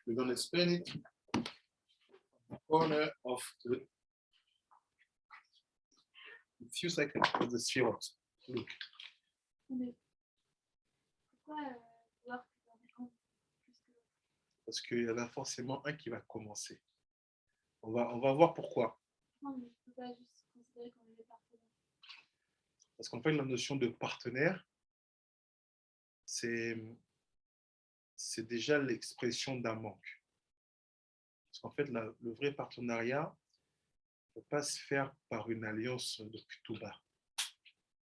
We're going to explain it in the corner of the few seconds of the sphere. Look. Parce qu'il y en a forcément un qui va commencer. On va voir pourquoi. Parce qu'en fait, la notion de partenaire, c'est déjà l'expression d'un manque. Parce qu'en fait, le vrai partenariat ne peut pas se faire par une alliance depuis tout bas.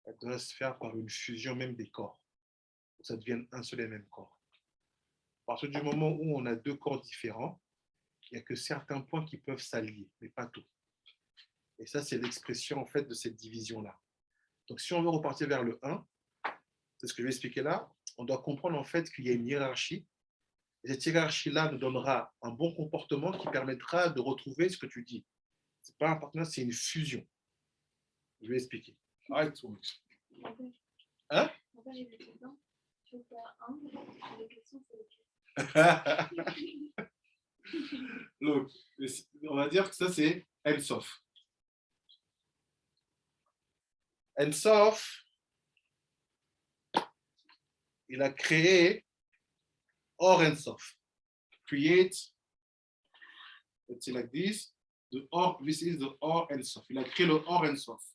Elle doit se faire par une fusion même des corps. Pour que ça devienne un seul et même corps. À partir du moment où on a deux corps différents, il n'y a que certains points qui peuvent s'allier, mais pas tout. Et ça, c'est l'expression en fait de cette division-là. Donc, si on veut repartir vers le 1, c'est ce que je vais expliquer là, on doit comprendre en fait qu'il y a une hiérarchie. Et cette hiérarchie-là nous donnera un bon comportement qui permettra de retrouver ce que tu dis. Ce n'est pas un partenariat, c'est une fusion. Je vais expliquer. Hein? Look, on va dire que ça c'est Ensof. Ensof, il a créé Or Ensof. Create, let's say like this, the Or, this is the Or Ensof. Il a créé le Or Ensof.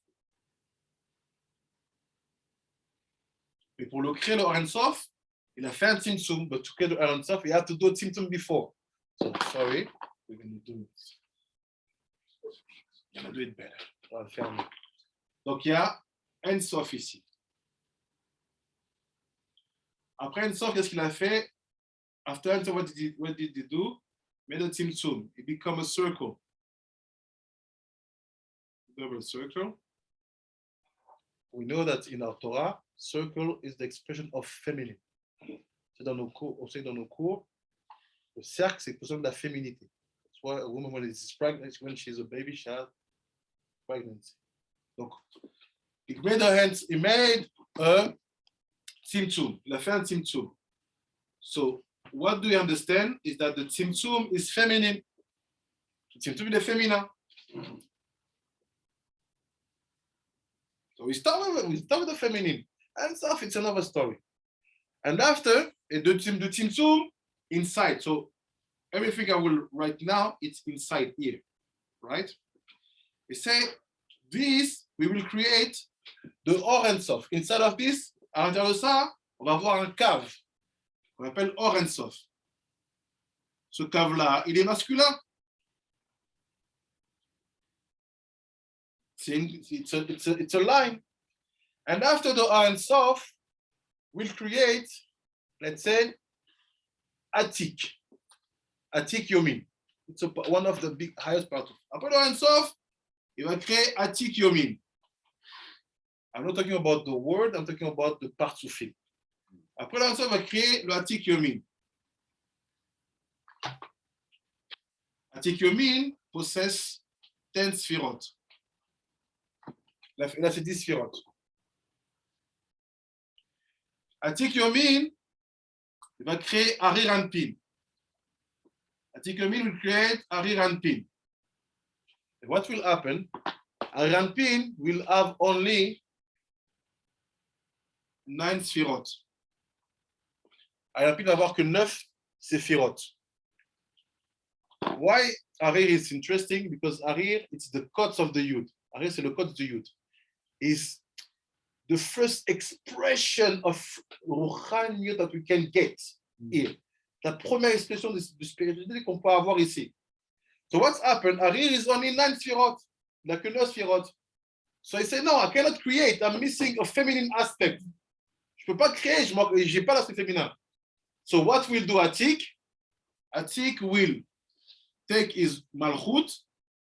Et pour le créer le Or Ensof, il a fait un Tzimtzum, but to create the Or Ensof, he had to do a Tzimtzum before. So, sorry, we're going to do it. On va do it better. On va le faire mieux. Donc, il y a Ensof ici. Après Ensof, qu'est-ce qu'il a fait? After Ensof, what did he do? Made a Tzimtzum. It became a circle. Double circle. We know that in our Torah, circle is the expression of feminine. C'est dans nos cours, on sait dans nos cours, le cercle, c'est l'expression de la féminité. That's why a woman, when she's pregnant, when she's a baby, she has pregnancy. Donc, he made a Tzimtzum. Il a fait un Tzimtzum. So, what do you understand is that the Tzimtzum is feminine. Le Tzimtzum, il est féminin. So we start with the feminine. And stuff, it's another story. And after, the Tzimtzum inside. So everything I will write now, it's inside here, right? We say, this, we will create the Or Ensof. Inside of this, à l'intérieur de ça, on va avoir un cave qu'on appelle Or Ensof. Ce cave-là, il est masculin. It's a line. And after the Or Ensof, we'll create, let's say, Atik. Atik Yomin. It's one of the big highest part. Après le Ein Sof, il va créer Atik Yomin. I'm not talking about the word, I'm talking about the partsufim. Après le Ein Sof, il va créer le Atik Yomin. Atik Yomin possède 10 sphirot. Là, c'est 10 sphirot. Atik Yomin, il va créer Arir Anpin. Atik Yomin will create Arir Anpin. And what will happen? Arir Anpin will have only 9 sphirot. Arir Anpin va avoir que 9 séphirot. Why Arir is interesting? Because Arir, it's the codes of the Yud. Arir, c'est le code du Yud. Is the first expression of Ruchaniyot that we can get here. La première expression de spiritualité qu'on peut avoir ici. So what's happened? Arir is only 9 sphirot. Il n'a que 9 sphirot. So he said, no, I cannot create. I'm missing a feminine aspect. Je ne peux pas créer, je n'ai pas l'aspect féminin. So what will do Atik? Atik will take his malchut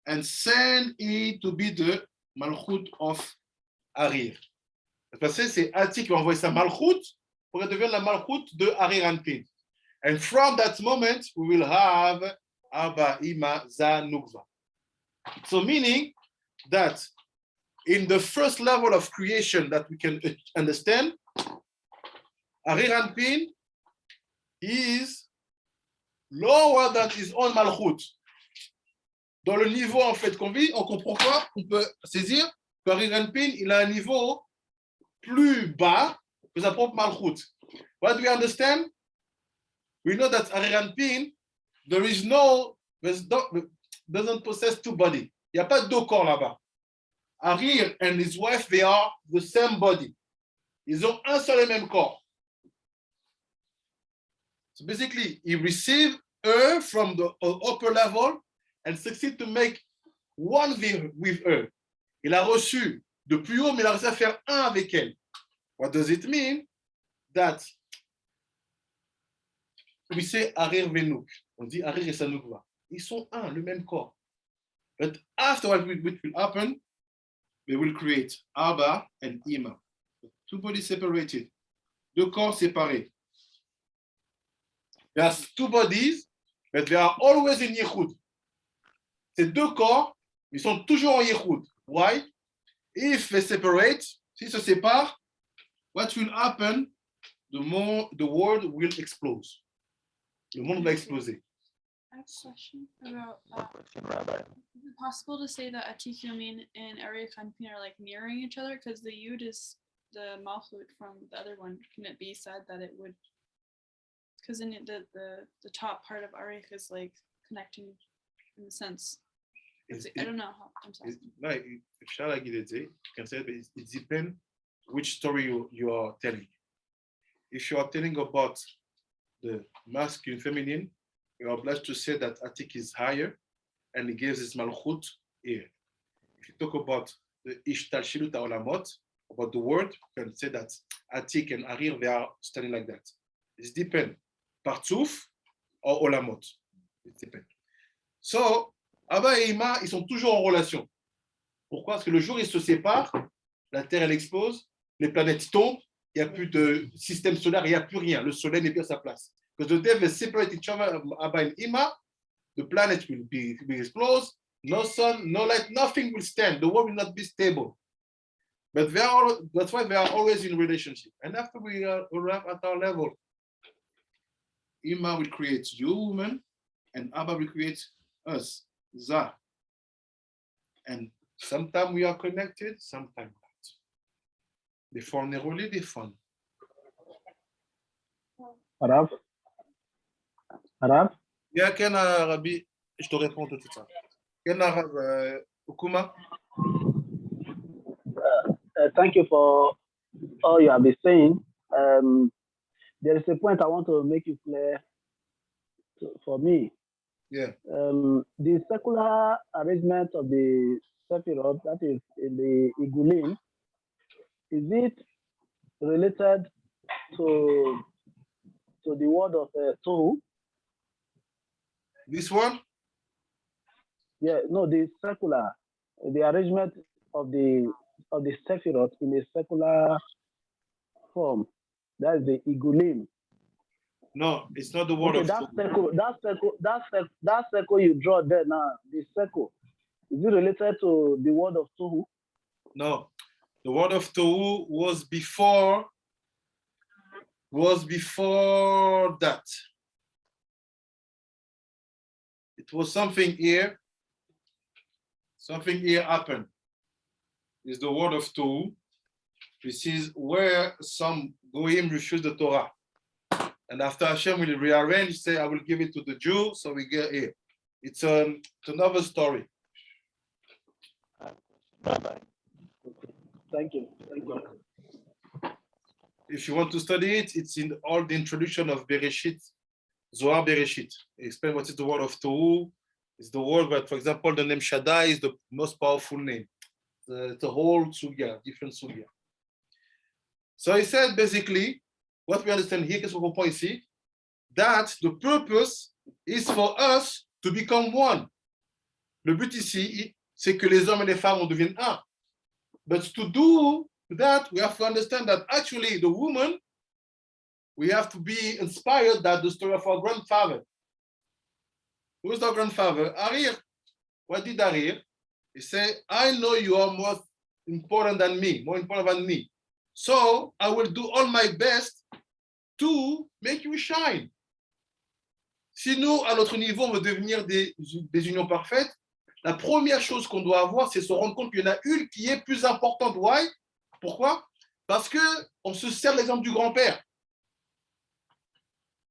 and send it to be the malchut of Arir. Parce que c'est Atik qui va envoyer sa malchut pour devenir la malchut de Arir Anpin. And from that moment, we will have Abba, Ima, Za, Nukva. So meaning that in the first level of creation that we can understand, Arir Anpin is lower than his own malchut. Dans le niveau en fait qu'on vit, on comprend quoi? On peut saisir qu'Arir Anpin, il a un niveau plus bas que sa propre malchut. What do we understand? We know that Arir Anpin, doesn't possess two bodies. Il n'y a pas deux corps là-bas. Arir and his wife, they are the same body. Ils ont un seul et même corps. So basically, he received her from the upper level and succeeded to make one thing with her. Il a reçu de plus haut, mais il a réussi à faire un avec elle. What does it mean? That we say Arir Venuk. On dit Arir et Sanukva. Ils sont un, le même corps. But after what will happen, they will create Abba and Ima. Two bodies separated. Deux corps séparés. There's two bodies, but they are always in Yechud. Ces deux corps, ils sont toujours en Yechud. Why? If they separate, s'ils se séparent, what will happen? The world will explode. Le monde va exploser. I have a question about is it possible to say that Atik Yomin and Arya Khanpin are like mirroring each other? Because the Yud is the Malchut from the other one. Can it be said that it would, because in it, the top part of Arya is like connecting in a sense. I don't know how, I'm sorry. No, Chala can say it depends which story you are telling. If you are telling about the masculine, feminine, you are obliged to say that Atik is higher and he gives his malchut here. If you talk about the ishtalshilut ha'olamot, about the word, you can say that Atik and Arir, they are standing like that. It depends. Partsuf or olamot. It depends. So, Abba et Ima, ils sont toujours en relation. Pourquoi? Parce que le jour où ils se séparent, la Terre, elle explose, les planètes tombent, il n'y a plus de système solaire, il n'y a plus rien. Le soleil n'est plus à sa place. Because the day they separate each other, Abba and Ima, the planet will explode, no sun, no light, nothing will stand. The world will not be stable. But that's why they are always in relationship. And after we arrive at our level, Ima will create you, woman, and Abba will create us, Za. And sometimes we are connected, sometimes not. Des fois on est reliés, des fois. Arab? Arab? Yeah, Ken Arabi, je te réponds tout ça. Ken Arab, Okuma? Thank you for all you have been saying. There is a point I want to make it clear for me. Yeah. The secular arrangement of the Sephirot, that is in the Igulin, is it related to the word of Tohu? This one? Yeah, no, the circular, the arrangement of the sephirot in a circular form. That's the igulim. No, it's not the word Okay, of that circle you draw there now, the circle, is it related to the word of Tohu? No, the word of Tohu was before that. It was something here happened. It's the word of Tohu. This is where some Goyim refuse the Torah. And after Hashem will rearrange, say, I will give it to the Jew, so we get here. It's another story. Thank you. If you want to study it, it's in all the introduction of Bereshit, Zohar Bereshit. Explain what is the word of Tohu. It's the word that, for example, the name Shaddai is the most powerful name. It's a whole sugya, different sugya. So he said, basically, what we understand here, qu'est-ce qu'on comprend ici? That the purpose is for us to become one. Le but ici, c'est que les hommes et les femmes deviennent un. But to do that, we have to understand that actually the woman, we have to be inspired that the story of our grandfather. Who is our grandfather? Arir. What did Arir? He said, I know you are more important than me. So I will do all my best to make you shine. Si nous, à notre niveau, on veut devenir des unions parfaites, la première chose qu'on doit avoir, c'est se rendre compte qu'il y en a une qui est plus importante. Why? Pourquoi? Parce qu'on se sert l'exemple du grand-père.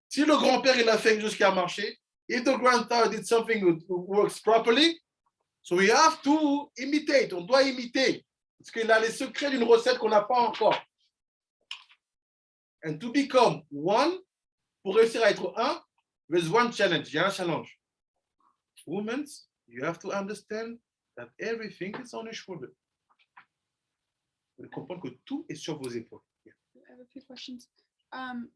Si le grand-père il a fait quelque chose qui a marché, if the grandfather did something that works properly, so we have to imitate, on doit imiter. Parce qu'il a les secrets d'une recette qu'on n'a pas encore. And to become one, pour réussir à être un, there's one challenge, il y a un challenge. Women, you have to understand that everything is on your shoulder. Vous devez comprendre que tout est sur vos épaules. Yeah. I have a few questions.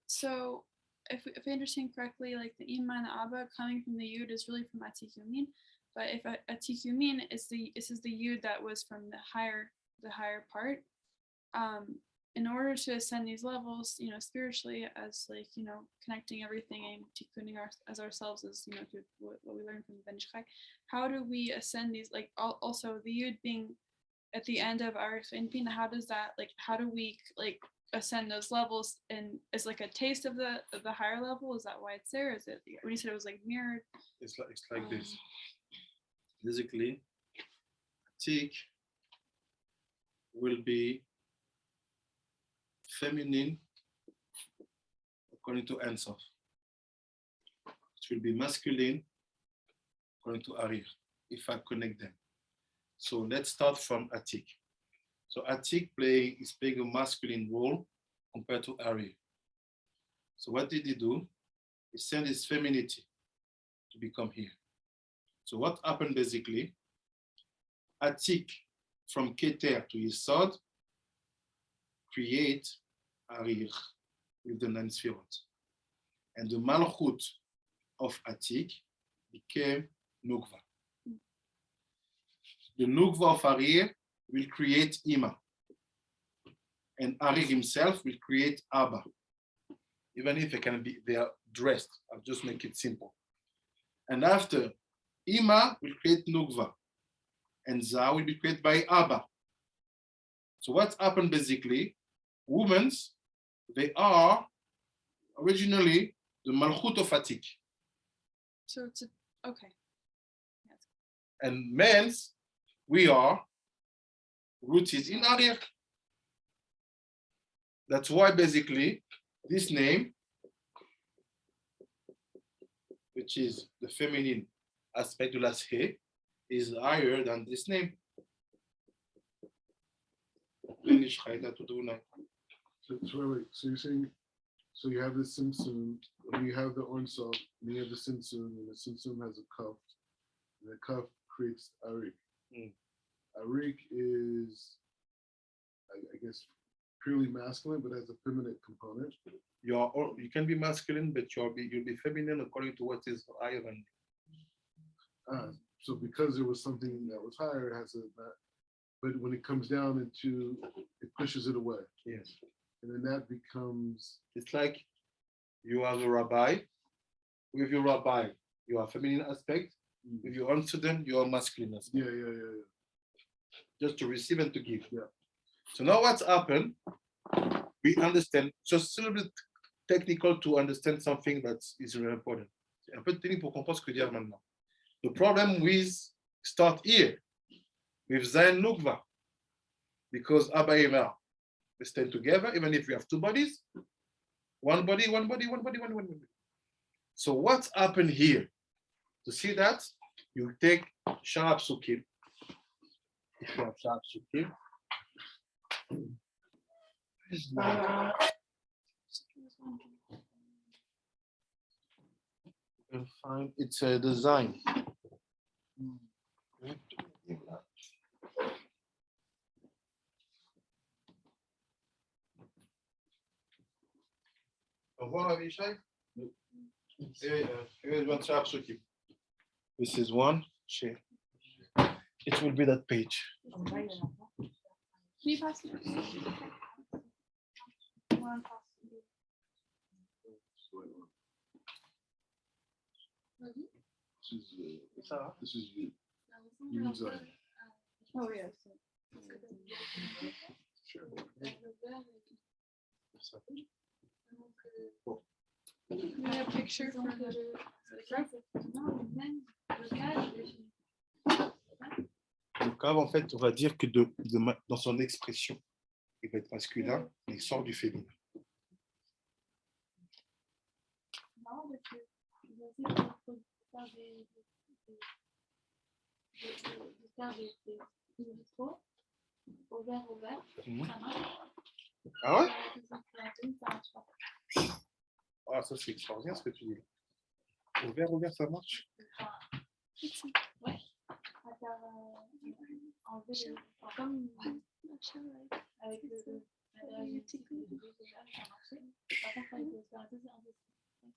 So if I understand correctly, like the Ima and the Abba coming from the Yud is really from Atik Yumin, but if Atik Yumin is the Yud that was from the higher part, in order to ascend these levels, spiritually, as like, connecting everything and tikkuning as ourselves as, through what we learned from the Ben Chukei, how do we ascend these, like also the Yud being at the end of our Inpin, how do we like ascend those levels, and is like a taste of the higher level? Is that why it's there? Is it when you said it was like mirrored? It's like this. Basically, Tik will be feminine according to Ensof. It will be masculine according to Arir, if I connect them. So let's start from Atik. So Atik is playing a masculine role compared to Arir. So what did he do? He sent his femininity to become here. So what happened basically? Atik from Keter to Yesod create Arir with the 9 Sfirot. And the Malchut of Atik became Nukva. The Nukva of Arir will create Ima. And Arir himself will create Abba. Even if they are dressed, I'll just make it simple. And after, Ima will create Nukva. And Za will be created by Abba. So what happened basically? Women, they are originally the Malchut of Atik. So it's okay. Yes. And men's, we are rooted in Arir. That's why basically this name, which is the feminine aspect of la chez, is higher than this name. So you're saying, so you have the Simsum, and you have the Ornsof, and you have the Simsum, and the Simsum has a cuff, and the cuff creates Arik. Arik is, I guess, purely masculine, but has a feminine component. You can be masculine, but you'll be feminine according to what is higher than. So because there was something that was higher, it has a, but when it comes down into, it pushes it away. Yes. And then that becomes, It's like you are the rabbi. With your rabbi, you are feminine aspect. With your own student, you are masculine aspect. yeah. Just to receive and to give. Yeah. So now what's happened? We understand. Just a little bit technical to understand something that is very important. C'est un peu technique pour comprendre ce que dire maintenant. The problem with start here with Zayn Nukva, because Abba and Ema, we stand together, even if we have two bodies, one body. So what's happened here? To see that, you take Sharab Sukim. If you have Sharab Sukim, you can find it's a design. Au revoir, Avishai. Here's one Sharab Sukim. This is one, chez. It will be that page. Can you pass me? this is you. You Zion. Oh, yes. Sure. We have a picture for the Donc, en fait, on va dire que dans son expression, il va être masculin, mais il sort du féminin. Ah ouais? Ah, ça, c'est extraordinaire ce que tu dis. Ouvert, ça marche. Ouais. Comme avec le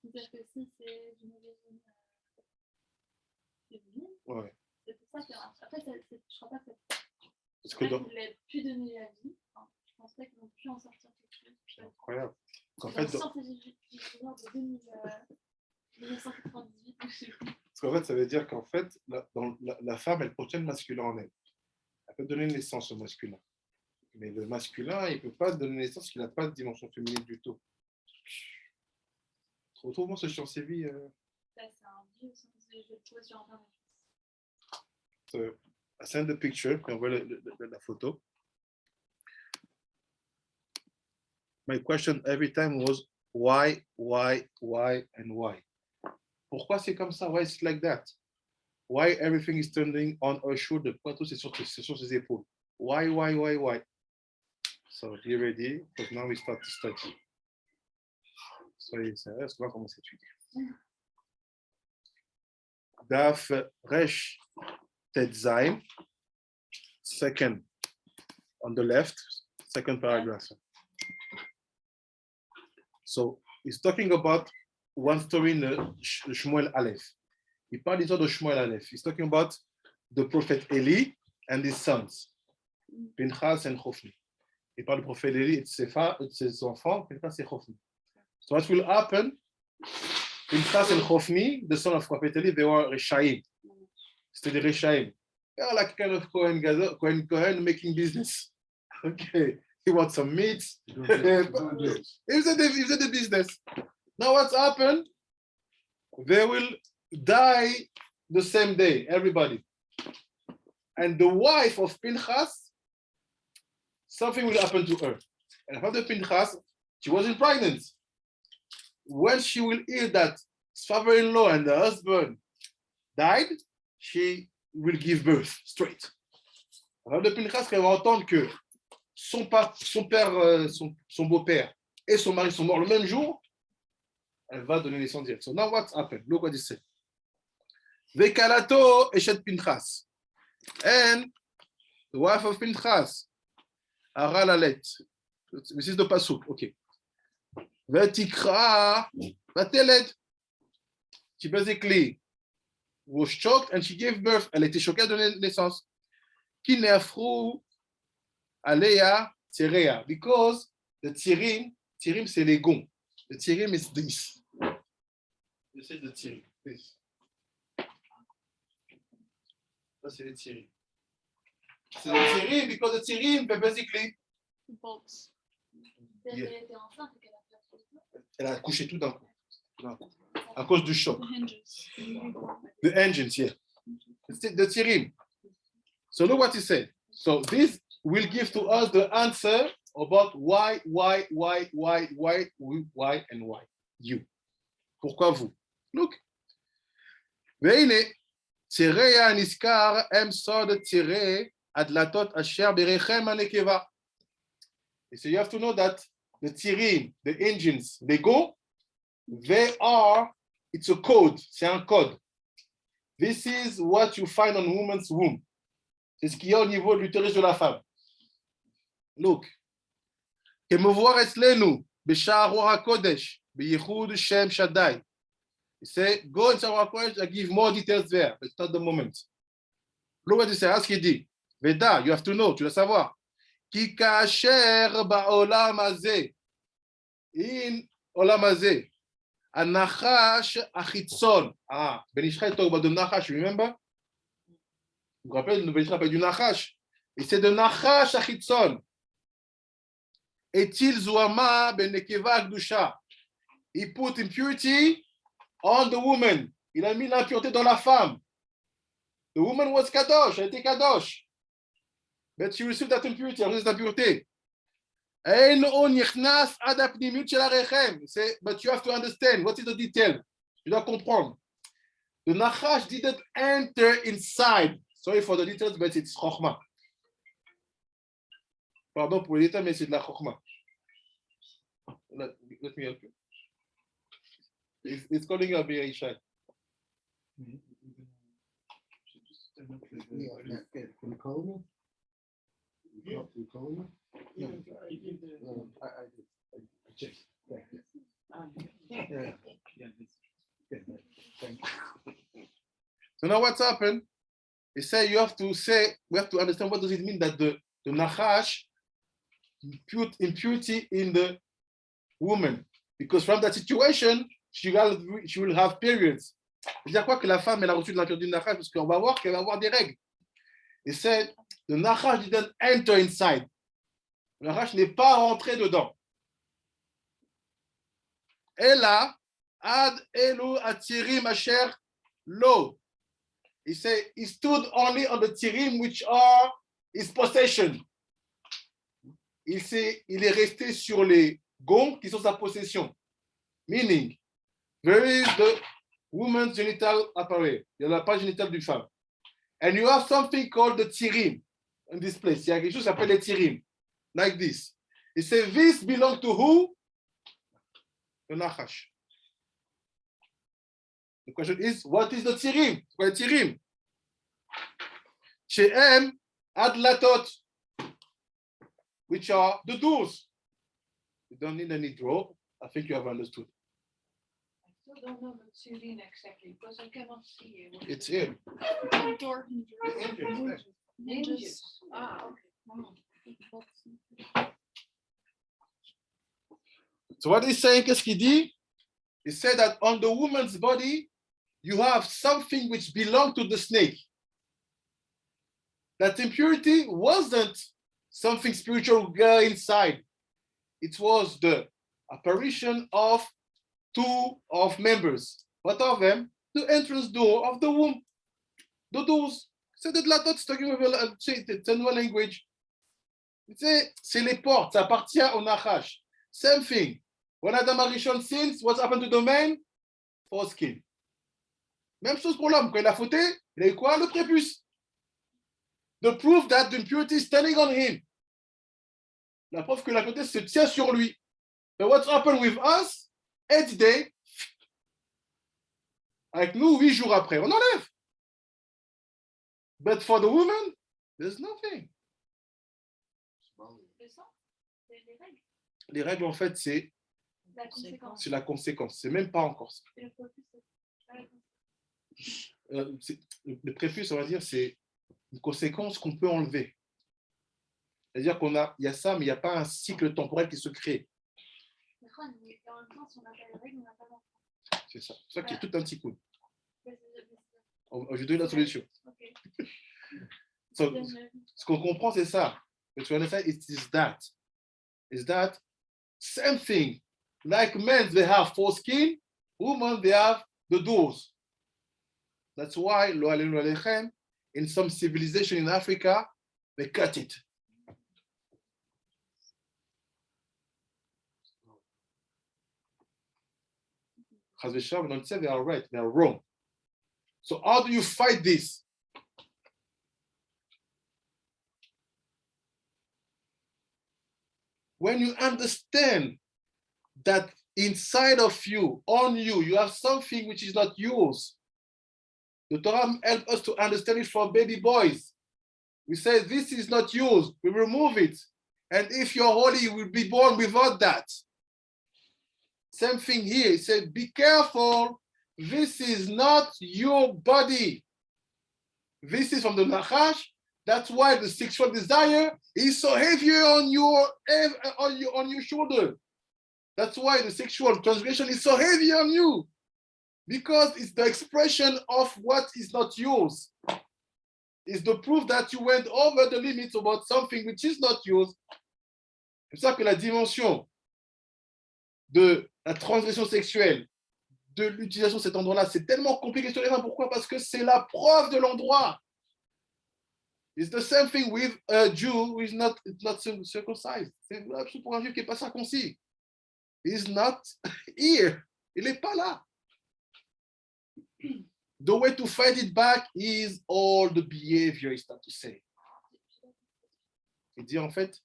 c'est-à-dire que si c'est du mauvais Ouais. c'est pour ça que après je crois pas que Parce que dans... qu'il ait pu donner la vie. Enfin, je pense pas qu'ils ont pu en sortir quelque chose. C'est incroyable. En fait, de 1998. Parce qu'en fait, ça veut dire qu'en fait, la femme, elle contient le masculin en elle. Elle peut donner naissance au masculin. Mais le masculin, il ne peut pas donner naissance parce qu'il n'a pas de dimension féminine du tout. Retrouve-moi ce sur CV. C'est un vieux, je vais le trouver sur Internet. So, I send the picture, puis on voit la photo. My question every time was why, and why? Pourquoi c'est comme ça? Why it's like that? Why everything is turning on her shoulder? Pourquoi tout c'est sur ses épaules? Why? So, be ready, because now we start to study. Soyez sérieux, on va commencer à étudier. Daf Resh Tet Zayin, second on the left, second paragraph. So he's talking about one story in the Shmuel Aleph. Il parle d'histoire de Shmuel Aleph. He's talking about the prophet Eli and his sons, Pinchas and Chofni. Il parle du prophète Eli et de ses enfants, Pinchas et Chofni. So what will happen? Pinchas and Chofni, the son of prophet Eli, they were Reshaim. C'était des Reshaim. They are like kind of Kohen making business. Okay. He wants some meat. He was the business. Now what's happened? They will die the same day, everybody. And the wife of Pinchas, something will happen to her. And after Pinchas, she wasn't pregnant. When she will hear that his father-in-law and the husband died, she will give birth straight. After Pinchas, elle va entendre que son beau-père et son mari sont morts le même jour, elle va donner naissance directe. So now what's happened? Look what it said. Vekalato eshet Pinchas. And the wife of Pinchas, Hara lalet. This is the pasuk. Okay. Vetikra vateled. She basically was shocked and she gave birth. Elle était choquée de naissance. Ki neafru aleya Tsireya. Because the Tsirim c'est les gonds. The Tsirim is this. This is the Tsirim. This. Ça, c'est le Tsirim. C'est le Tsirim because the Tsirim, basically, Bolts. yeah. Elle a couché tout d'un coup. À cause du choc. The hinges. The engines, yeah. The Tsirim. So look what he said. So this will give to us the answer about why, and why. You. Pourquoi vous? Look. והנה, צירי הנזכר הם סוד צירי הדלתות אשר בריחם הנקבה. So you have to know that the Tsirim, the engines, they go, it's a code, c'est un code. This is what you find on woman's womb. C'est ce qu'il y a au niveau de l'utérus de la femme. Look. כמבואר אצלנו בשער רוח הקודש, בייחוד שם שדי. He said, go in Sha'ar HaKodesh, I give more details there, but it's not the moment. Look what he said, ce qu'il dit. Veda, you have to know, tu dois savoir. כי כאשר בעולם הזה, in עולם הזה, הנחש החיצון, בנשחי תורבה de Nahash, remember? Vous vous rappelez, le bnishra du Nahash? Et c'est de Nahash החיצון. Est-il Zouama benekeva gdusha? He put impurity on the woman. Il a mis l'impureté dans la femme. The woman was kadosh, elle était kadosh. But she received that impurity, elle reçoit cette impureté. But you have to understand, what is the detail? Tu dois comprendre. The Nahash didn't enter inside. Sorry for the details, but it's chokhmah. Pardon pour les détails, mais c'est de la chokhmah. Let me help you. It's calling you a very shy. Yeah, can you call me? You call me? Yeah. I did. I checked. Yeah. Thank you. So now what's happened? He said we have to understand what does it mean that the Nahash put impurity in the woman. Because from that situation, she will have periods. C'est-à-dire quoi que la femme, elle a reçu de l'impureté du Nahash parce qu'on va voir qu'elle va avoir des règles. He said, the Nahash didn't enter inside. Le Nahash n'est pas rentré dedans. Ela ad elu atirim asher lo. He said, he stood only on the Tsirim which are his possession. Il est resté sur les gonds qui sont sa possession. Meaning, there is the woman's genital apparel. Il n'y a pas génital du femme. And you have something called the Tsirim in this place. Il y a quelque chose qui s'appelle les Tsirim. Like this. He said, this belongs to who? The Nahash. The question is, what is the Tsirim? What is Tsirim? Chez, adlatot, which are the doors. You don't need any draw. I think you have understood. I still don't know the Tsirim exactly because I cannot see it. It's here. Door hinges. Hinges. Ah, okay. So what he's saying, qu'est-ce qu'il dit? He said that on the woman's body, you have something which belonged to the snake. That impurity wasn't something spiritual inside. It was the apparition of two members. What of them? The entrance door of the womb. The doors. C'est de la dot, c'est une language. C'est les portes, ça appartient au Nahash. Same thing. When Adam Arishon sins, what happened to the man? Foreskin. Même chose pour l'homme. Quand il a fauté, il a eu quoi? Le prépuce. The proof that the impurity is standing on him. La preuve que la côté se tient sur lui. But what's happened with us? 8 days. Avec nous, 8 jours après, on enlève. But for the woman, there's nothing. Les règles, en fait, c'est la conséquence. C'est même pas encore ça. le prépuce, on va dire, c'est une conséquence qu'on peut enlever. C'est-à-dire il y a ça, mais il n'y a pas un cycle temporel qui se crée. Mais en même temps, si on n'a pas les règles, on n'a pas d'enfant. C'est ça. C'est ça qui est tout un petit coup. Ouais, Je donne la solution. Ok. So, ce qu'on comprend, c'est ça. But you understand, it is that. Is that same thing. Like men, they have foreskin. Women, they have the doors. That's why, lo alenu alechem, in some civilization in Africa, they cut it. Chas v'shalom, don't say they are right, they are wrong. So how do you fight this? When you understand that inside of you, on you, you have something which is not yours. The Torah helps us to understand it for baby boys. We say, this is not yours. We remove it. And if you're holy, you will be born without that. Same thing here. He said, be careful. This is not your body. This is from the Nahash. That's why the sexual desire is so heavier on your shoulder. That's why the sexual transgression is so heavy on you. Because it's the expression of what is not yours. It's the proof that you went over the limits about something which is not yours. C'est pour ça que la dimension de la transgression sexuelle, de l'utilisation de cet endroit-là, c'est tellement compliqué sur les femmes. Pourquoi? Parce que c'est la preuve de l'endroit. It's the same thing with a Jew who is not circumcised. C'est pour un Juif qui n'est pas circoncis. He's not here. Il n'est pas là. The way to fight it back is all the behavior, is that to say. Il dit en fait,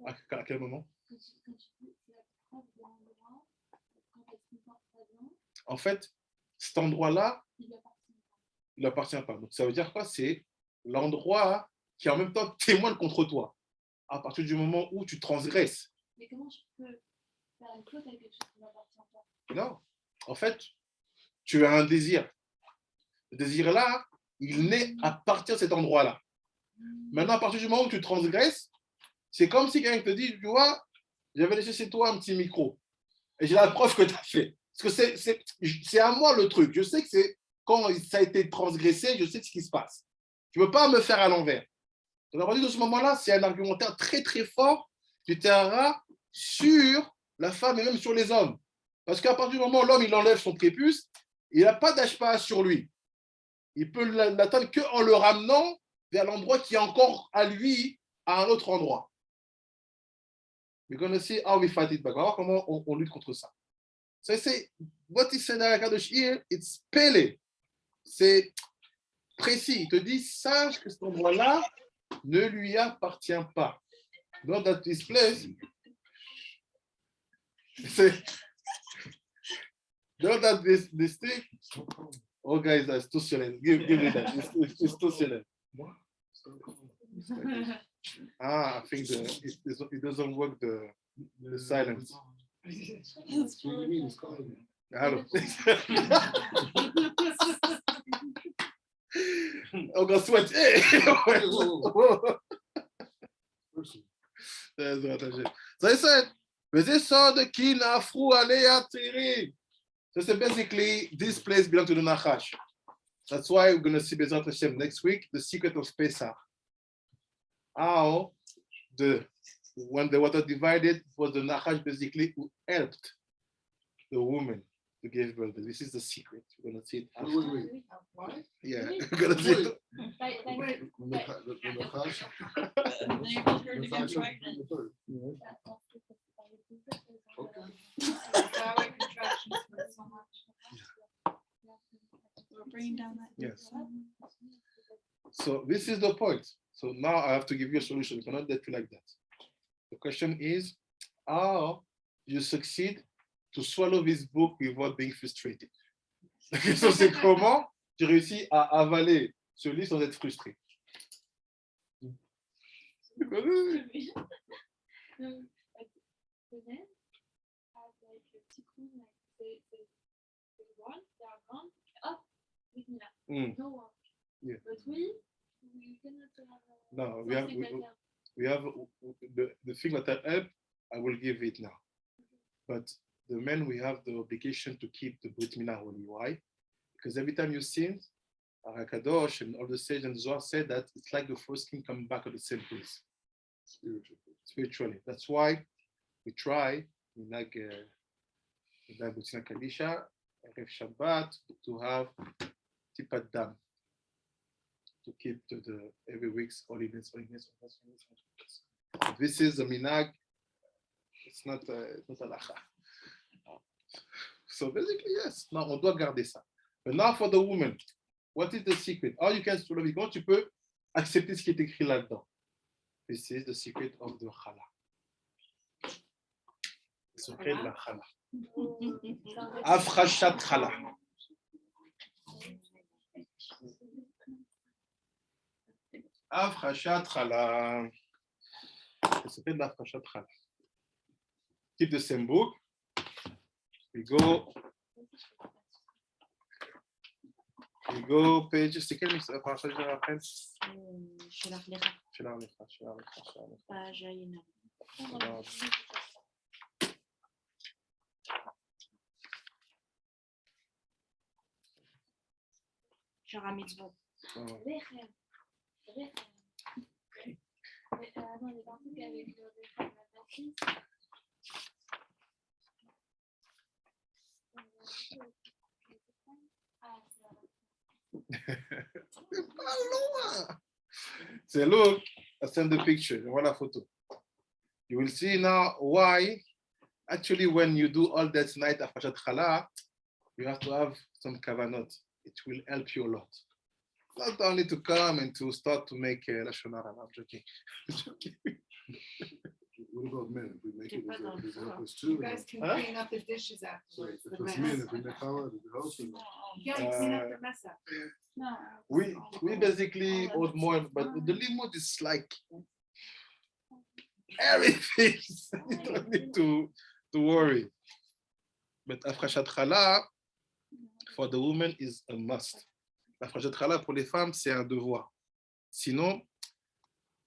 à quel moment? En fait, cet endroit-là, il n'appartient pas. Donc ça veut dire quoi? C'est l'endroit qui est en même temps témoigne contre toi. À partir du moment où tu transgresses. Mais comment je peux faire une clause avec quelque chose qui ne m'appartient pas? Non. En fait, tu as un désir. Le désir-là, il naît à partir de cet endroit-là. Maintenant, à partir du moment où tu transgresses, c'est comme si quelqu'un te dit, tu vois, j'avais laissé chez toi un petit micro. Et j'ai la preuve que tu as fait. Parce que c'est à moi le truc. Je sais que c'est quand ça a été transgressé, je sais ce qui se passe. Tu ne peux pas me faire à l'envers. Donc, à partir de ce moment-là, c'est un argumentaire très, très fort du terrain sur la femme et même sur les hommes. Parce qu'à partir du moment où l'homme il enlève son prépuce, il n'a pas d'ashpa sur lui. Il peut l'atteindre qu'en le ramenant vers l'endroit qui est encore à lui, à un autre endroit. We're going to see how we fight it back. On va voir comment on lutte contre ça. So I say, what is said here, it's pele. C'est précis. Il te dit, sache que cet endroit-là ne lui appartient pas. Not that this place. Not that this thing. Oh, guys, that's too solid. Give me that. It's too solid. I think it doesn't work, the silence. Hello. On va sweat. So I said, Yesod ki nafru alei Tsirim. So it's basically this place belongs to the Nahash. That's why we're going to see Bezat Hashem next week, the secret of Pesach. How when the water divided, it was the Nahash basically who helped the woman to give birth. This is the secret. We're going to see it after. Why? Yeah, we're going to see it. Yes. So this is the point. So now I have to give you a solution. You cannot let you like that. The question is, how you succeed to swallow this book without being frustrated? La question c'est comment tu réussis à avaler ce livre sans être frustré. No. Yeah. But we cannot have No, something like that. we have the thing that I help, I will give it now. But the men, we have the obligation to keep the Brit Mila holy. Why? Because every time you sin, Arakadosh and all the sages and Zohar said that it's like the first king coming back at the same place. Spiritually. That's why we try, like Butina Kadisha, Erev Shabbat, to have Tipat Dam, to keep the every week's holiness. This is a minag, it's not halacha. So basically, yes, non, on doit garder ça. But now for the woman, what is the secret? How you can solve it? Comment tu peux accepter ce qui est écrit là-dedans? This is the secret of the Chala. Le secret de la Chala. HaFrashat Chala. HaFrashat Chala. Le secret de la HaFrashat Chala. Keep the same book. We go page. C'est quel HaFrashat je rappelle? Cela. So look, I send the picture. Voilà la photo. You will see now why. Actually, when you do all that night after Chala, you have to have some kavanot. It will help you a lot. Not only to come and to start to make lashon hara. I'm joking. What about men? If we make it, does it help us too? You guys can clean up the dishes afterwards. If the it's mess. men, if we make challah, does it help? You can't clean up the mess afterwards. No. We basically hold more, but the limud is like everything. You don't need to worry. But HaFrashat Chala for the woman is a must. HaFrashat Chala pour les femmes, c'est un devoir. Sinon,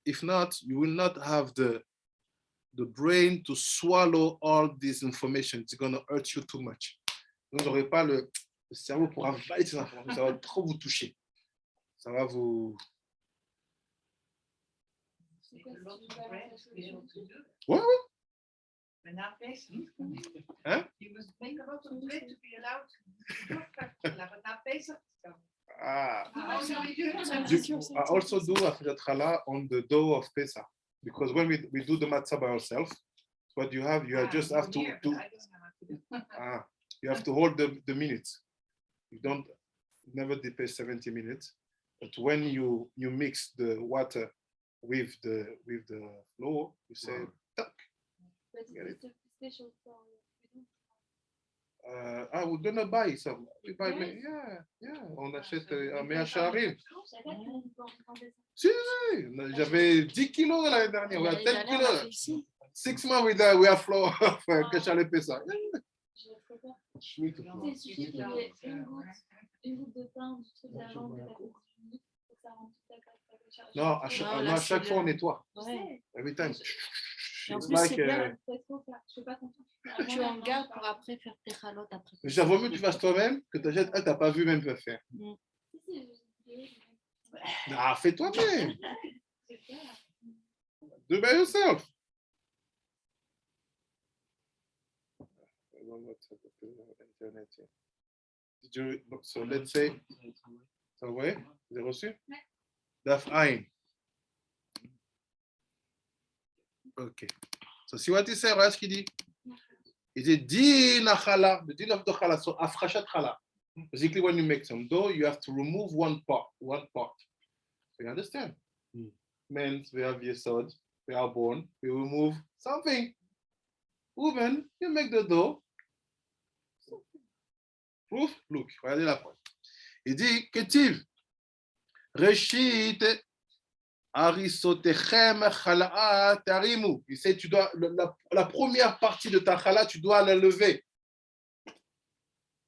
if not, you will not have the brain to swallow all this information. It's going to hurt you too much. Vous n'aurez pas le cerveau pour avaler ces informations. Ça va trop vous toucher. Ça va vous... Ouais. Hein? You must make a lot of bread to be allowed to do Chala, but not pèsent. Ah. I also do HaFrashat Chala on the dough of Pesach. Because when we do the matzah by ourselves, what you have just have to do. You have to hold the minutes. You don't never depay 70 minutes. But when you mix the water with the flour, you say tuck. But it's a special for We're gonna buy some. We buy, yeah. On achète à Tsirim. Si, j'avais 10 kilos l'année dernière. We had 10 kilos. 6 months we have flour Chala pèsent. Il suffit qu'il y ait une goutte de pain du truc d'avant que tu as fait pour que ça rende toute la pâte. Non, à chaque fois on nettoie. Ouais. Every time. En It's plus, like, c'est bien, je fais pas confiance. Tu en gardes pour après faire tes chalotes après. ça vaut mieux que tu fasses toi-même que tu achètes un, tu n'as pas vu même pas faire. Ah, fais toi-même. Do by yourself. So let's say, ça ouais, vous avez reçu? Daf Ain. Ok. So see what he said, right? Il dit din Chala, the din of the Chala, so HaFrashat Chala. Basically, when you make some dough, you have to remove one part. So you understand? Men, we have Yesod, we are born, we remove something. Woman, you make the dough. Proof? Look, regardez la preuve. Il dit, Ketiv, Reshit, Arisotechem, Chala, Tarimu. Il sait, tu dois, la première partie de ta Chala, tu dois la lever.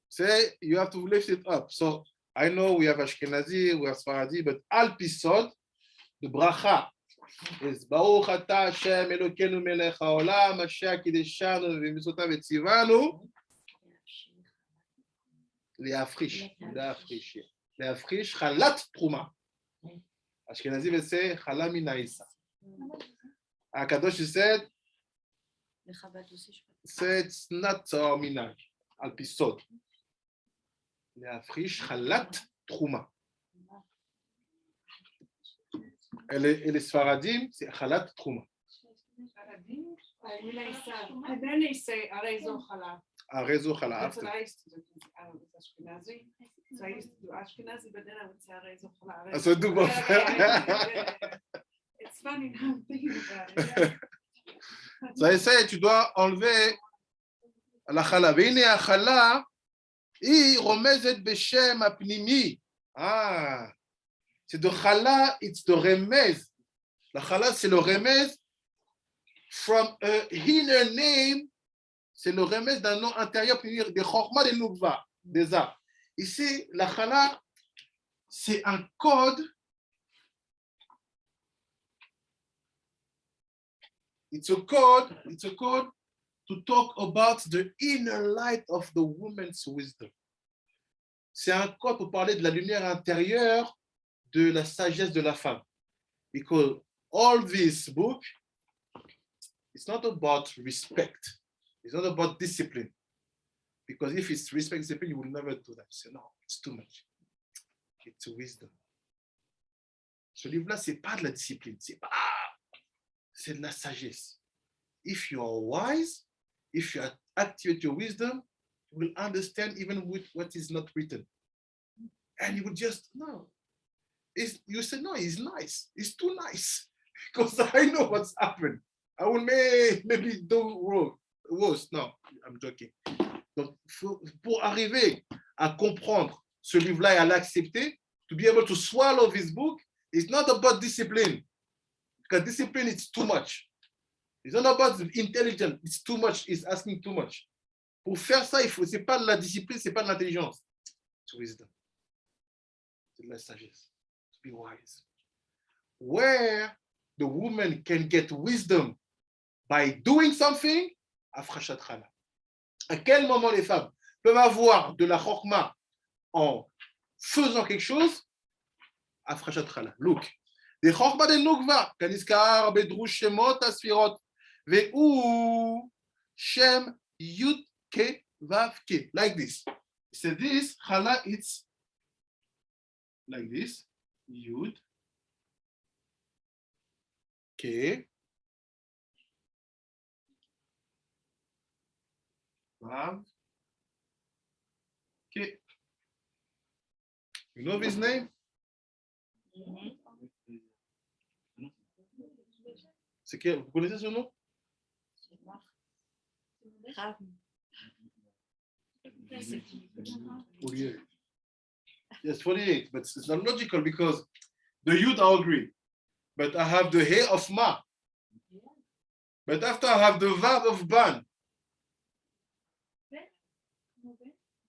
C'est, you have to lift it up. So, I know we have Ashkenazi, we have Sfaradi, but al pisod, the bracha is Baruch Ata Hashem Elokeinu Melech HaOlam Asher Kideshanu V'Mitzvotav V'Tzivanu להפריש חלת תרומה. אשכנזי וזה חלה מן העיסה. הקדוש said, it's not our minhag, על פי סוד. להפריש חלת תרומה. אלה ספרדים, זה חלת תרומה. הרי זו חלה. That's what I used to do. I was Ashkenazi. So I used to do Ashkenazi, but then I would say הרי זו חלה. So do both. It's funny now I'm thinking about it. Ça essaie, tu dois enlever la chala. והנה החלה היא רומזת בשם הפנימי. C'est de chala, it's the remez. La chala, c'est le remez from a inner name. C'est le remez d'un nom intérieur, des chorma, des nougva, des arts. Ici, la chala, c'est un code. It's a code to talk about the inner light of the woman's wisdom. C'est un code pour parler de la lumière intérieure de la sagesse de la femme. Because all this book, it's not about respect. It's not about discipline. Because if it's respect, discipline, you will never do that. You say, no, it's too much. It's wisdom. Ce livre-là, c'est pas de la discipline. C'est de la sagesse. If you are wise, if you activate your wisdom, you will understand even with what is not written. And you will just, no. You say, no, it's nice. It's too nice. Because I know what's happened. I will maybe do wrong. Worse. No, I'm joking. Donc, pour arriver à comprendre ce livre-là et à l'accepter, to be able to swallow this book, it's not about discipline. Because discipline is too much. It's not about intelligence. It's too much. It's asking too much. Pour faire ça, c'est pas de la discipline, c'est pas de l'intelligence. C'est wisdom. C'est de la sagesse. To be wise. Where the woman can get wisdom by doing something, HaFrashat Chala. À quel moment les femmes peuvent avoir de la chokma en faisant quelque chose? HaFrashat Chala. Look. Des chokma de nukva, kaniskar bedrush shemot asfirot, ve'u shem yud ke vav ke. Like this. So this Chala, it's like this. Yud ke vav ke. You know his name? C'est que vous connaissez ce nom? 48. Yes, 48, but it's not logical because the Yud I agree, but I have the He of Ma. But after I have the Vav of Ban.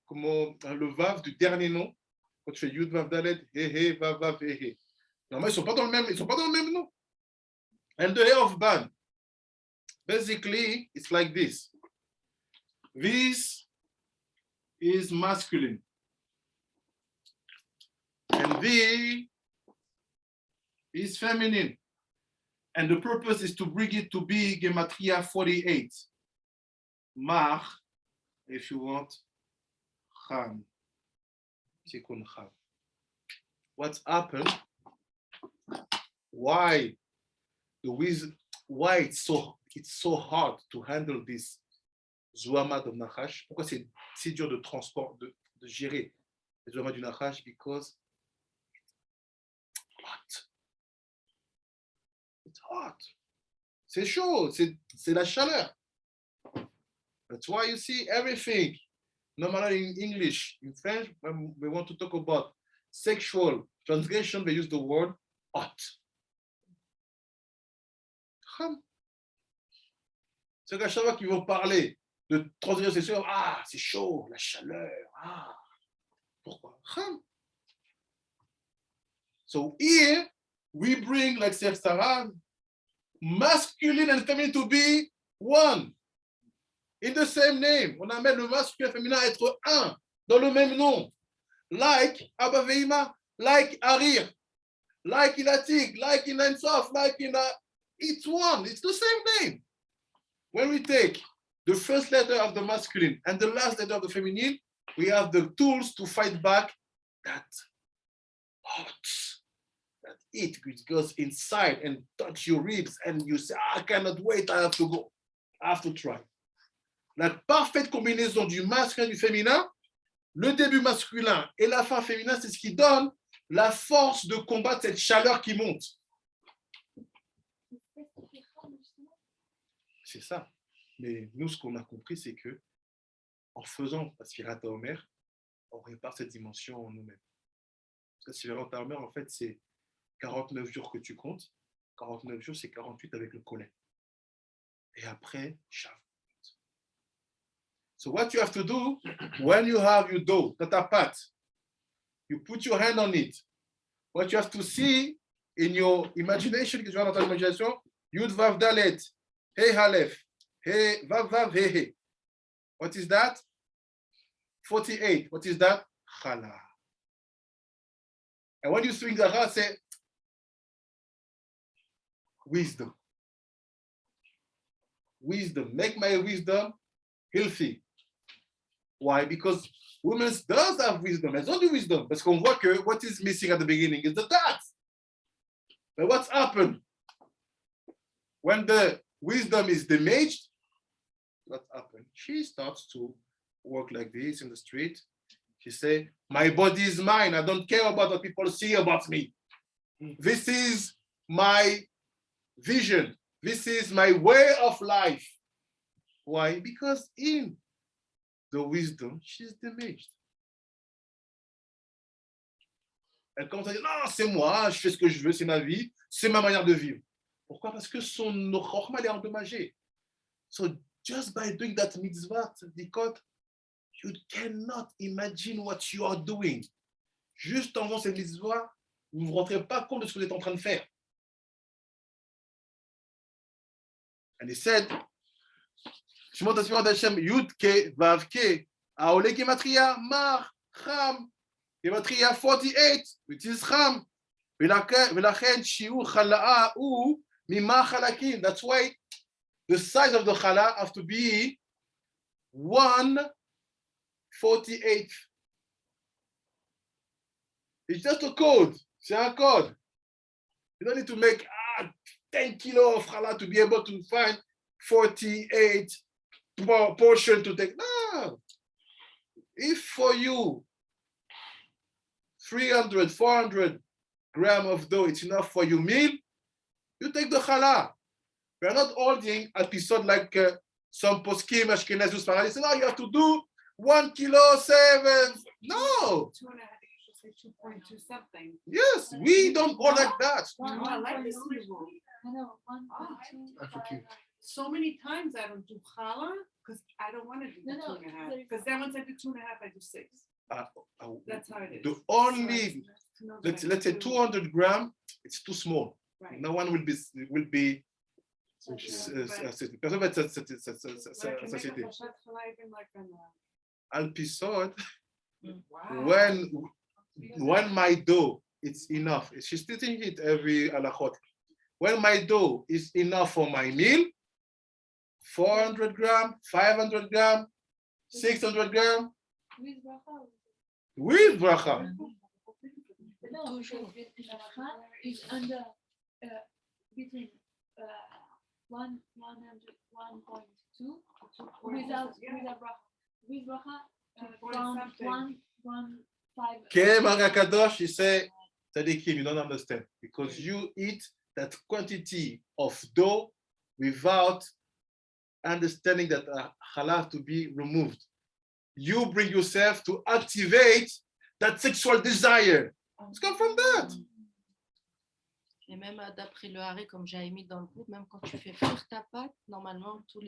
Comment le Vav du dernier nom, quand tu fais Yud Vav Dalet, He, Vav, Vav, He. Normalement, ils sont pas dans le même nom. And the He of Ban. Basically, it's like this. This is masculine. And this is feminine. And the purpose is to bring it to be Gematria 48. Mar, if you want, Cham. Tikkun Cham. What's happened? Why it's so hard to handle this Zouama du Nahash? Pourquoi c'est si dur de transport, de gérer les Zouama du Nahash? Because it's hot. C'est chaud, c'est la chaleur. That's why you see everything. Normally in English, in French, when we want to talk about sexual transgression, they use the word hot. C'est qu'à chaque fois qu'ils vont parler de transgression sexuelle, c'est chaud, la chaleur, pourquoi? So here we bring, let's say, Sarah, masculine and feminine to be one. In the same name. On amène le masculin et le féminin à être un, dans le même nom. Like Abba Veima, like Arir, like in Atik, like in Ensof, like in it's one. It's the same name. When we take the first letter of the masculine and the last letter of the feminine, we have the tools to fight back that hot, that it which goes inside and touch your ribs and you say, I cannot wait, I have to go, I have to try. La parfaite combinaison du masculin et du féminin, le début masculin et la fin féminin, c'est ce qui donne la force de combattre cette chaleur qui monte. C'est ça. Mais nous, ce qu'on a compris, c'est que en faisant Aspirata Omer, on répare cette dimension en nous-mêmes. Parce que Aspirata Omer, en fait, c'est 49 jours que tu comptes. 49 jours, c'est 48 avec le collet. Et après, Shavuot. So what you have to do, when you have your dough, tatapat, you put your hand on it. What you have to see in your imagination, que tu as dans ta imagination, Yud Vav Dalet, Hey Halef, Hey Vav Vav Hey Hey. What is that? 48. What is that? Chala. And when you swing the Chala, say, wisdom. Wisdom. Make my wisdom healthy. Why? Because women does have wisdom. Elles ont du wisdom. Parce qu'on voit que what is missing at the beginning is the dot. But what's happened? When the wisdom is damaged, what happened? She starts to walk like this in the street. She say, my body is mine. I don't care about what people see about me. This is my vision. This is my way of life. Why? Because in the wisdom, she's damaged. Elle commence à dire, non, c'est moi, je fais ce que je veux, c'est ma vie, c'est ma manière de vivre. Pourquoi? Parce que son chorma est endommagé. So just by doing that mitzvah, tzadikot, you cannot imagine what you are doing. Juste en faisant cette mitzvah, vous ne vous rendrez pas compte de ce que vous êtes en train de faire. And he said, Shemot HaSpirat Hashem, Yud Ke Vav Ke, Aole Gematria, Mar, Cham, Gematria 48, which is Cham, V'lachen Shiur Chala U Mima Chalakim. That's why the size of the Chala have to be 1/48. It's just a code. C'est un code. You don't need to make 10 kilos of Chala to be able to find 48 portion to take. No. If for you 300, 400 grams of dough, it's enough for your meal, you take the Chala. We are not holding episode like some poskim Ashkenazi Sfaradi. Say, no, you have to do 1 kilo 7. No. 2.2 something. Yes, we don't go like that. No, I like this niveau. That's okay. So many times I don't do challah because I don't want to do the 2.5. Because then once I do 2.5, I do 6. That's how it is. The only, let's say 200 grams, it's too small. Right. No one will be personne va être satiété. Al-Pisod, when my dough it's enough, she's teaching it every halachot. When my dough is enough for my meal, 400 grams, 500 grams, 600 grams, with bracha. Is under between 1.2 without bracha. With bracha from 1.5. Okay, Maria Kadosh, she said, Tzadikim, you don't understand because you eat that quantity of dough without understanding that chala has to be removed. You bring yourself to activate that sexual desire. It's come from that. Et même d'après le Haré, comme j'avais mis dans le groupe, même quand tu fais frire ta pâte, normalement, tous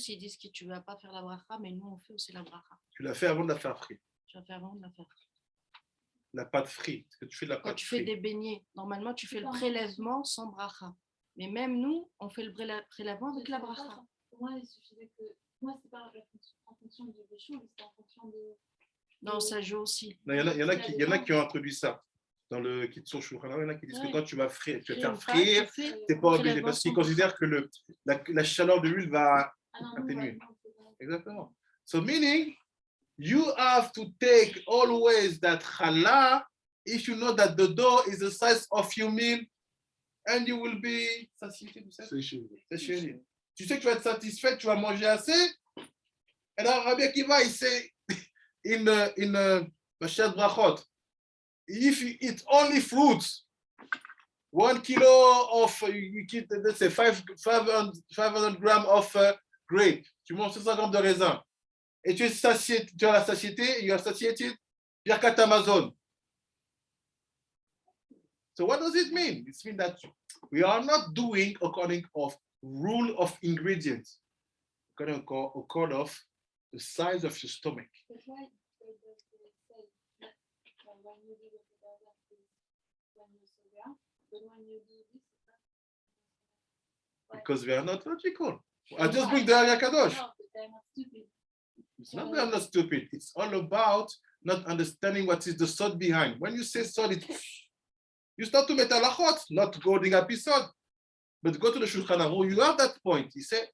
ils disent que tu ne vas pas faire la bracha, mais nous, on fait aussi la bracha. Tu l'as fait avant de la faire frire. Je vais faire avant de la faire frire. la pâte frite. Est-ce que tu fais de la Quand pâte tu fais frite? des beignets, normalement, tu fais le prélèvement sans bracha. Mais même nous, on fait le prélèvement avec la bracha. Pour moi, il suffisait que. Moi, c'est pas en fonction du béchou, mais c'est en fonction de. Non, ça joue aussi. Non, il y en a qui ont introduit ça. Dans le kit sur Shulchan Aruch, il y en a qui disent que quand tu vas faire frire, tu n'es pas obligé parce qu'ils considèrent que la chaleur de l'huile va atténuer. Exactement. So meaning, you have to take always that chala if you know that the dough is the size of your meal and you will be satiated. Satiated. Tu sais que tu vas être satisfait, tu vas manger assez. Et là, Rabbi Akiva, il sait, in Mashiach Brachot, if you eat only fruits, 1 kilo of, you eat, let's say, 500 grams of grape, tu manges 600 grammes de raisin, et tu es satié, tu as la satiété, you are satiated, Birkat Amazon. So what does it mean? It means that we are not doing according of rule of ingredients, according of the size of your stomach. That's why they say that when you do the pèsent when you soir, but when you do this, Because we are not logical. I just bring the Ari Kadosh. no, but they're not stupid. It's not that I'm not stupid. It's all about not understanding what is the thought behind. When you say thought, you start to make halachot, not going episode, but go to the Shulchan Aruch. You have that point. He said,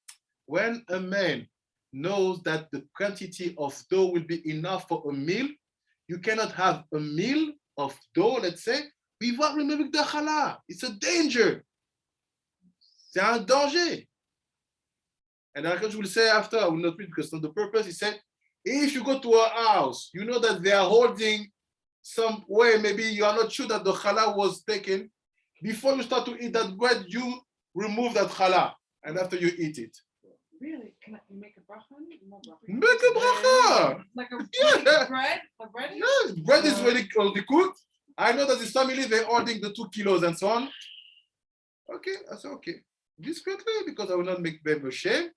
when a man knows that the quantity of dough will be enough for a meal, you cannot have a meal of dough, let's say, without removing the chala. It's a danger. C'est un danger. And I will say after, I will not read because of the purpose, he said, if you go to a house, you know that they are holding some way, maybe you are not sure that the chala was taken. Before you start to eat that bread, you remove that chala, and after you eat it. Really? Can you make a bracha on it? No bracha. Make a bracha! Like a Yeah. bread? A bread? Yes, bread is already cooked. I know that this family, they're holding the 2 kilos and so on. Okay, I said, okay. Discreetly, because I will not make them ashamed.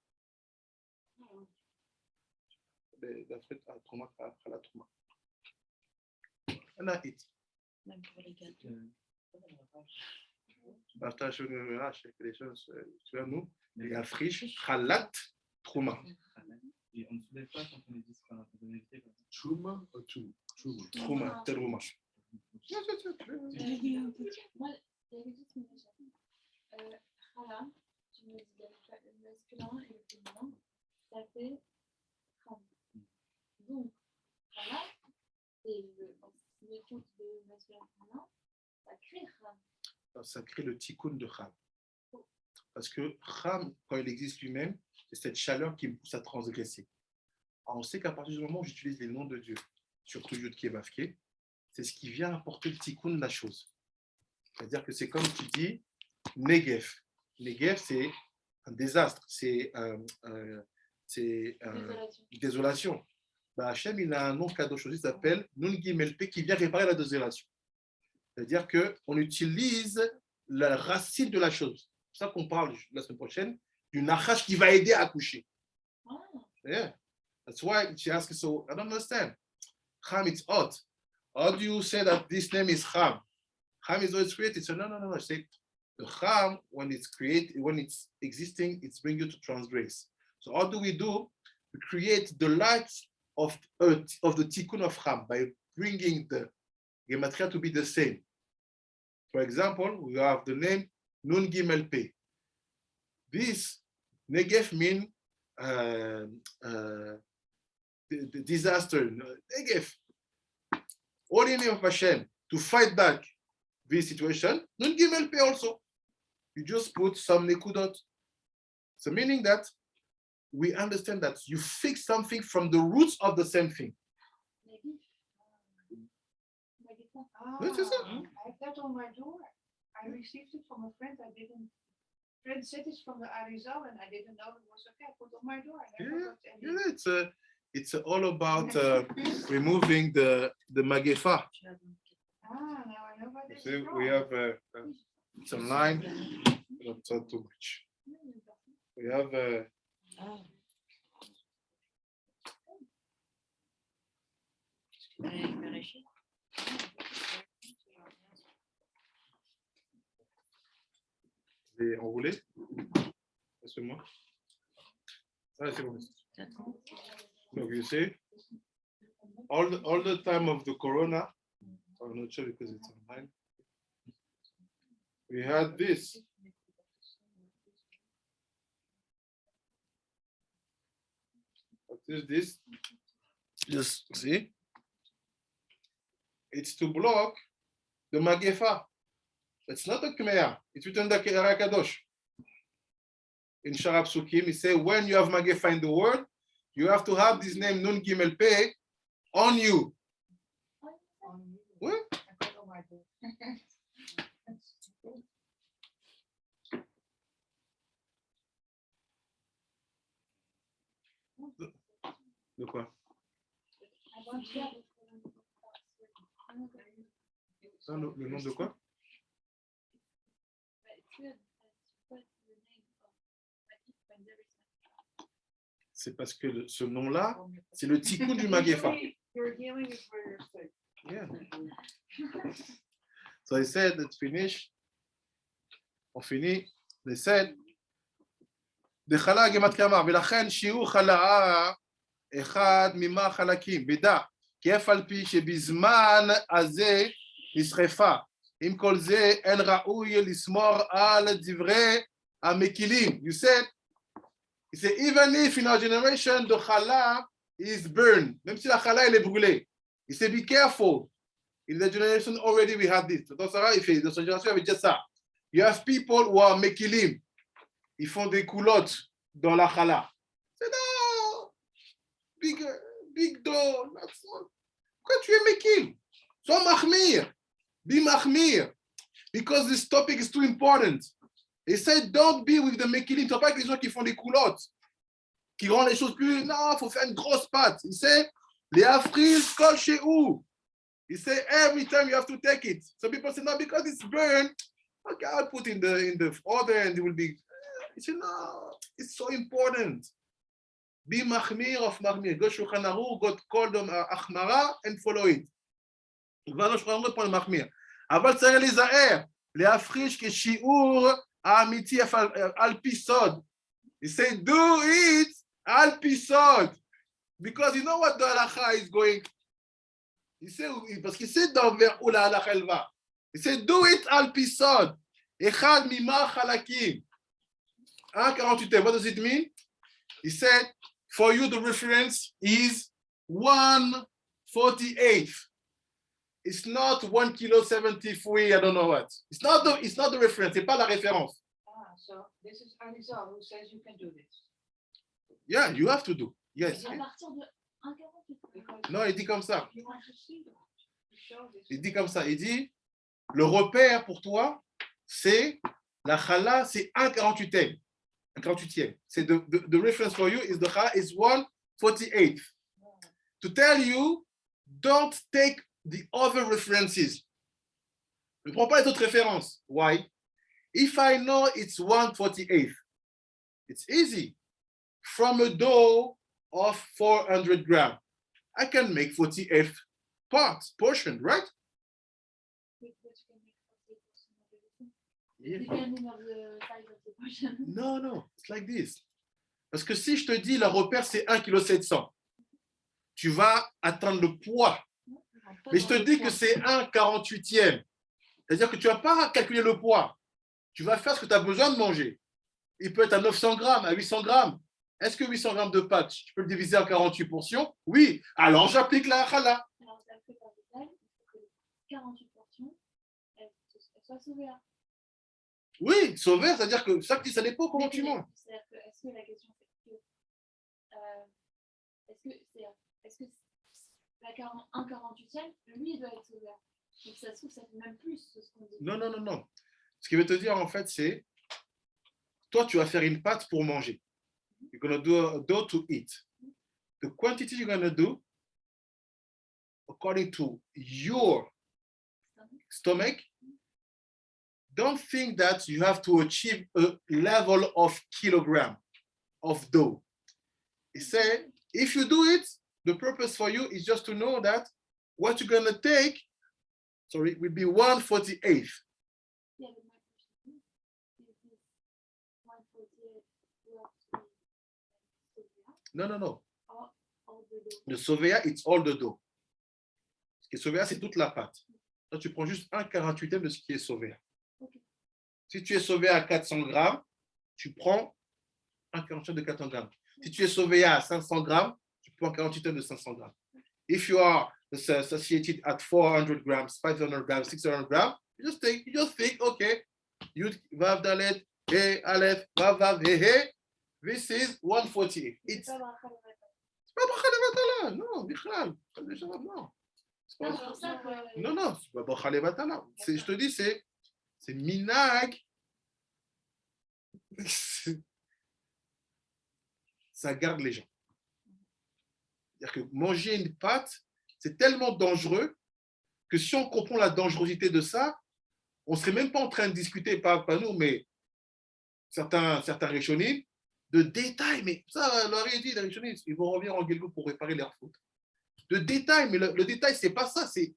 And I eat. Même pour les gâteaux. Partage les choses, tu vois, nous, les afriches, halat, trouma. Et on ne soulève pas quand on est dit qu'on a donné le thé. Truma or two? Truma. Trouma, terouma. Moi, il y avait juste une question. Chala, tu me dis le masculin et le féminin, ça fait femme. Donc, Chala, c'est l'écoute de masculin et féminin, ça crée femme. Ça crée le tikkun de Cham. Parce que Cham, quand il existe lui-même, c'est cette chaleur qui me pousse à transgresser. Alors on sait qu'à partir du moment où j'utilise les noms de Dieu, surtout Yod Ké Vav Ké, c'est ce qui vient apporter le tikkun de la chose. C'est-à-dire que c'est comme tu dis, Negev. Negev, c'est un désastre, c'est désolation. Bah, Hachem, il a un nom kadosh aussi, il s'appelle Nun Gimel Pe, qui vient réparer la désolation. C'est-à-dire qu'on utilise la racine de la chose. C'est ça qu'on parle la semaine prochaine, du Nahash qui va aider à accoucher. Yeah. That's why she asked, so I don't understand. Cham, it's hot. How do you say that this name is Cham? Cham is always created. So no. I say the Cham, when it's created, when it's existing, it's bringing you to transgress. So how do? We create the light of the tikkun of Cham by bringing the gematria to be the same. For example, we have the name Nun Gimel Pe. This Negev means the disaster. Negev. All in the name of Hashem to fight back this situation. Nun Gimel Pe also. You just put some nekudot. So meaning that we understand that you fix something from the roots of the same thing. I have that on my door. I received it from a friend. Friend said it's from the Arizal and I didn't know it was okay. I put it on my door. It's all about removing the magefa. Now I know what this See, is from. we have some line, not too much. We have Et enroulé. Laisse-moi. Ah, c'est bon. Donc, you see, all the time of the corona, I'm not sure because it's online, we had this. What is this? Just see, it's to block the Magefa. It's not a Kmeya, it's written in the Kadosh. In Sharab Sukim, he says, when you have Magefa in the world, you have to have this name Nun Gimel Pei on you. What? De quoi? Ça, le nom de quoi? C'est parce que ce nom-là, c'est le tikkun du Magefa. Yeah. So I said, let's finish. On finit. They said, the Chala gematria amar, ולכן שיעור חלאה אחד ממה חלקים, בדע, כי אף על פי שבזמן הזה נשרפה. עם כל זה אין ראוי לשמור על דברי המקילים. You said, he said, even if in our generation the Chala is burned, même si la Chala elle est brûlée, he said, be careful. In the generation already we had this. Dans sa génération, il y avait déjà ça. You have people who are mekilim. Ils font des coulottes dans la Chala. C'est non, big door. Pourquoi tu es mekil? Sois mahmir. Be mahmir. Because this topic is too important. He said, don't be with the mekilim. Tu ne pas avec les gens qui font des coulottes, qui rendent les choses plus. Non, il faut faire une grosse pâte. Il sait, les afris, kol chez où. He said, every time you have to take it. Some people say, no, because it's burned, okay, I'll put in the order and it will be. He said, no, it's so important. Be mahmir of mahmir. Go Shulchan Aruch, go call them achmara and follow it. Va Shulchan Aruch pour le mahmir. אבל צריך להיזהר, להפריש כשיעור האמיתי על פי סוד. He said, do it על פי סוד. Because you know what the halacha is going. He said, parce qu'il sait dans vers où la halacha elle va. He said, do it al pisod. Echad mima chalakim. 1:48. What does it mean? He said, for you the reference is 1/48. It's not 1 kilo 73. I don't know what. It's not the reference. C'est pas la référence. So this is Arizal who says you can do this. Yeah, you have to do. Yes. À partir de 1,48. Non, il dit comme ça. You want to see that. To show this. Il dit comme ça. Il dit, le repère pour toi, c'est la Chala, c'est 1/48. 1/48. C'est the reference for you is the Chala is 1/48. To tell you, don't take the other references. Ne prends pas les autres références. Why? If I know it's 1/48, it's easy. From a dough of 400 grams, I can make 48 portion, right? Yeah. Depending on the size of the portion. No, it's like this. Parce que si je te dis le repère c'est 1,7 kg, tu vas atteindre le poids. Mais je te dis que c'est 1/48. C'est-à-dire que tu ne vas pas calculer le poids. Tu vas faire ce que tu as besoin de manger. Il peut être à 900 grammes, à 800 grammes. Est-ce que 800 grammes de pâtes, tu peux le diviser en 48 portions? Oui. Alors, j'applique la Chala. Alors, d'après par détail, il faut que 48 portions, elles soient sauvées. Oui, sauver, c'est-à-dire que ça dépend comment tu manges. C'est-à-dire que, est-ce que la question c'est que, est-ce que la 1/48e, lui, il doit être sauvé. Donc ça se trouve, ça fait même plus que ce qu'on dit. Non. Ce qu'il veut te dire, en fait, c'est, toi, tu vas faire une pâte pour manger. You're going to do a dough to eat. The quantity you're going to do, according to your stomach, don't think that you have to achieve a level of kilogram of dough. He said, if you do it, the purpose for you is just to know that what you're going to take sorry, will be 1/48. Yeah, but my question is this 148 will be Sylvia? No. All the dough. Le Sovea, it's all the dough. Ce qui est Sovea, c'est toute la pâte. Là, tu prends juste 1/48 de ce qui est Sovea. Okay. Si tu es Sovea à 400 grammes, tu prends 1/48 de 400 grammes. Si tu es Sovea à 500 grammes, tu prends 1/48 de 500 grammes. If you are associated at 400 grams, 500 grams, 600 grams, you just think, okay, Yud, Vav, Dalet, He, Aleph, Vav, He, He. This is 148. It's pas bracha levatala, non, Bichlal, non. Non, c'est pas bracha levatala. Je te dis, c'est minag. Ça garde les gens. C'est-à-dire que manger une pâte, c'est tellement dangereux que si on comprend la dangerosité de ça, on ne serait même pas en train de discuter, pas nous, mais certains Rishonim, de détails. Mais ça, leur a dit, les Rishonim, ils vont revenir en Guilgou pour réparer leurs fautes. De détails, mais le détail, ce n'est pas ça, c'est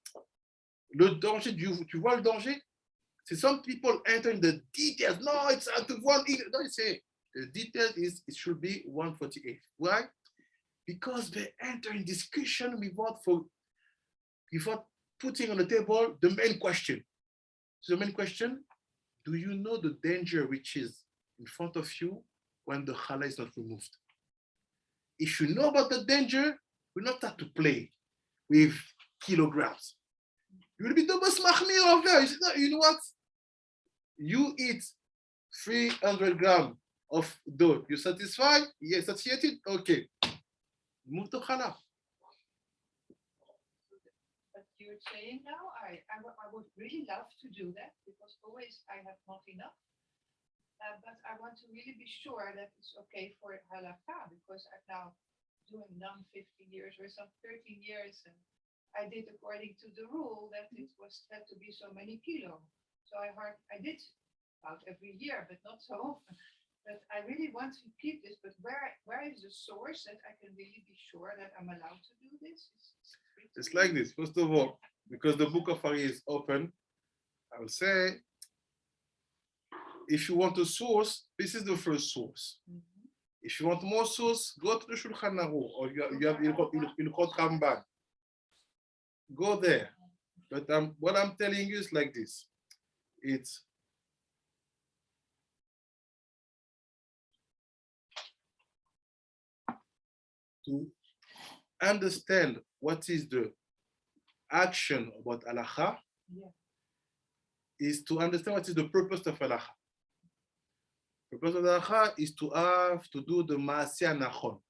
le danger. Tu vois le danger? C'est some people enter in the details. No, it's at one. No, it's the detail is it should be 148. Why? Because they enter in discussion without putting on the table the main question. So the main question, do you know the danger which is in front of you when the chala is not removed? If you know about the danger, we'll not start to play with kilograms. You will be the most mahmir of there. You know what? You eat 300 grams of dough. You satisfied? Yes, satiated? Okay. Move to chala. But you're saying now, I would really love to do that because always I have not enough. But I want to really be sure that it's okay for halakha because I'm now doing none 50 years or some 13 years, and I did according to the rule that it was had to be so many kilo. So I did about every year, but not so often. But I really want to keep this. But where is the source that I can really be sure that I'm allowed to do this? It's like this. First of all, because the book of Ari is open, I will say, if you want a source, this is the first source. Mm-hmm. If you want more source, go to the Shulchan Aruch, or you have Ilchot Ramban. Go there. But what I'm telling you is like this. It's to understand what is the action about halacha, is to understand what is the purpose of halacha. The purpose of halacha is to have to do the ma'aseh nachon.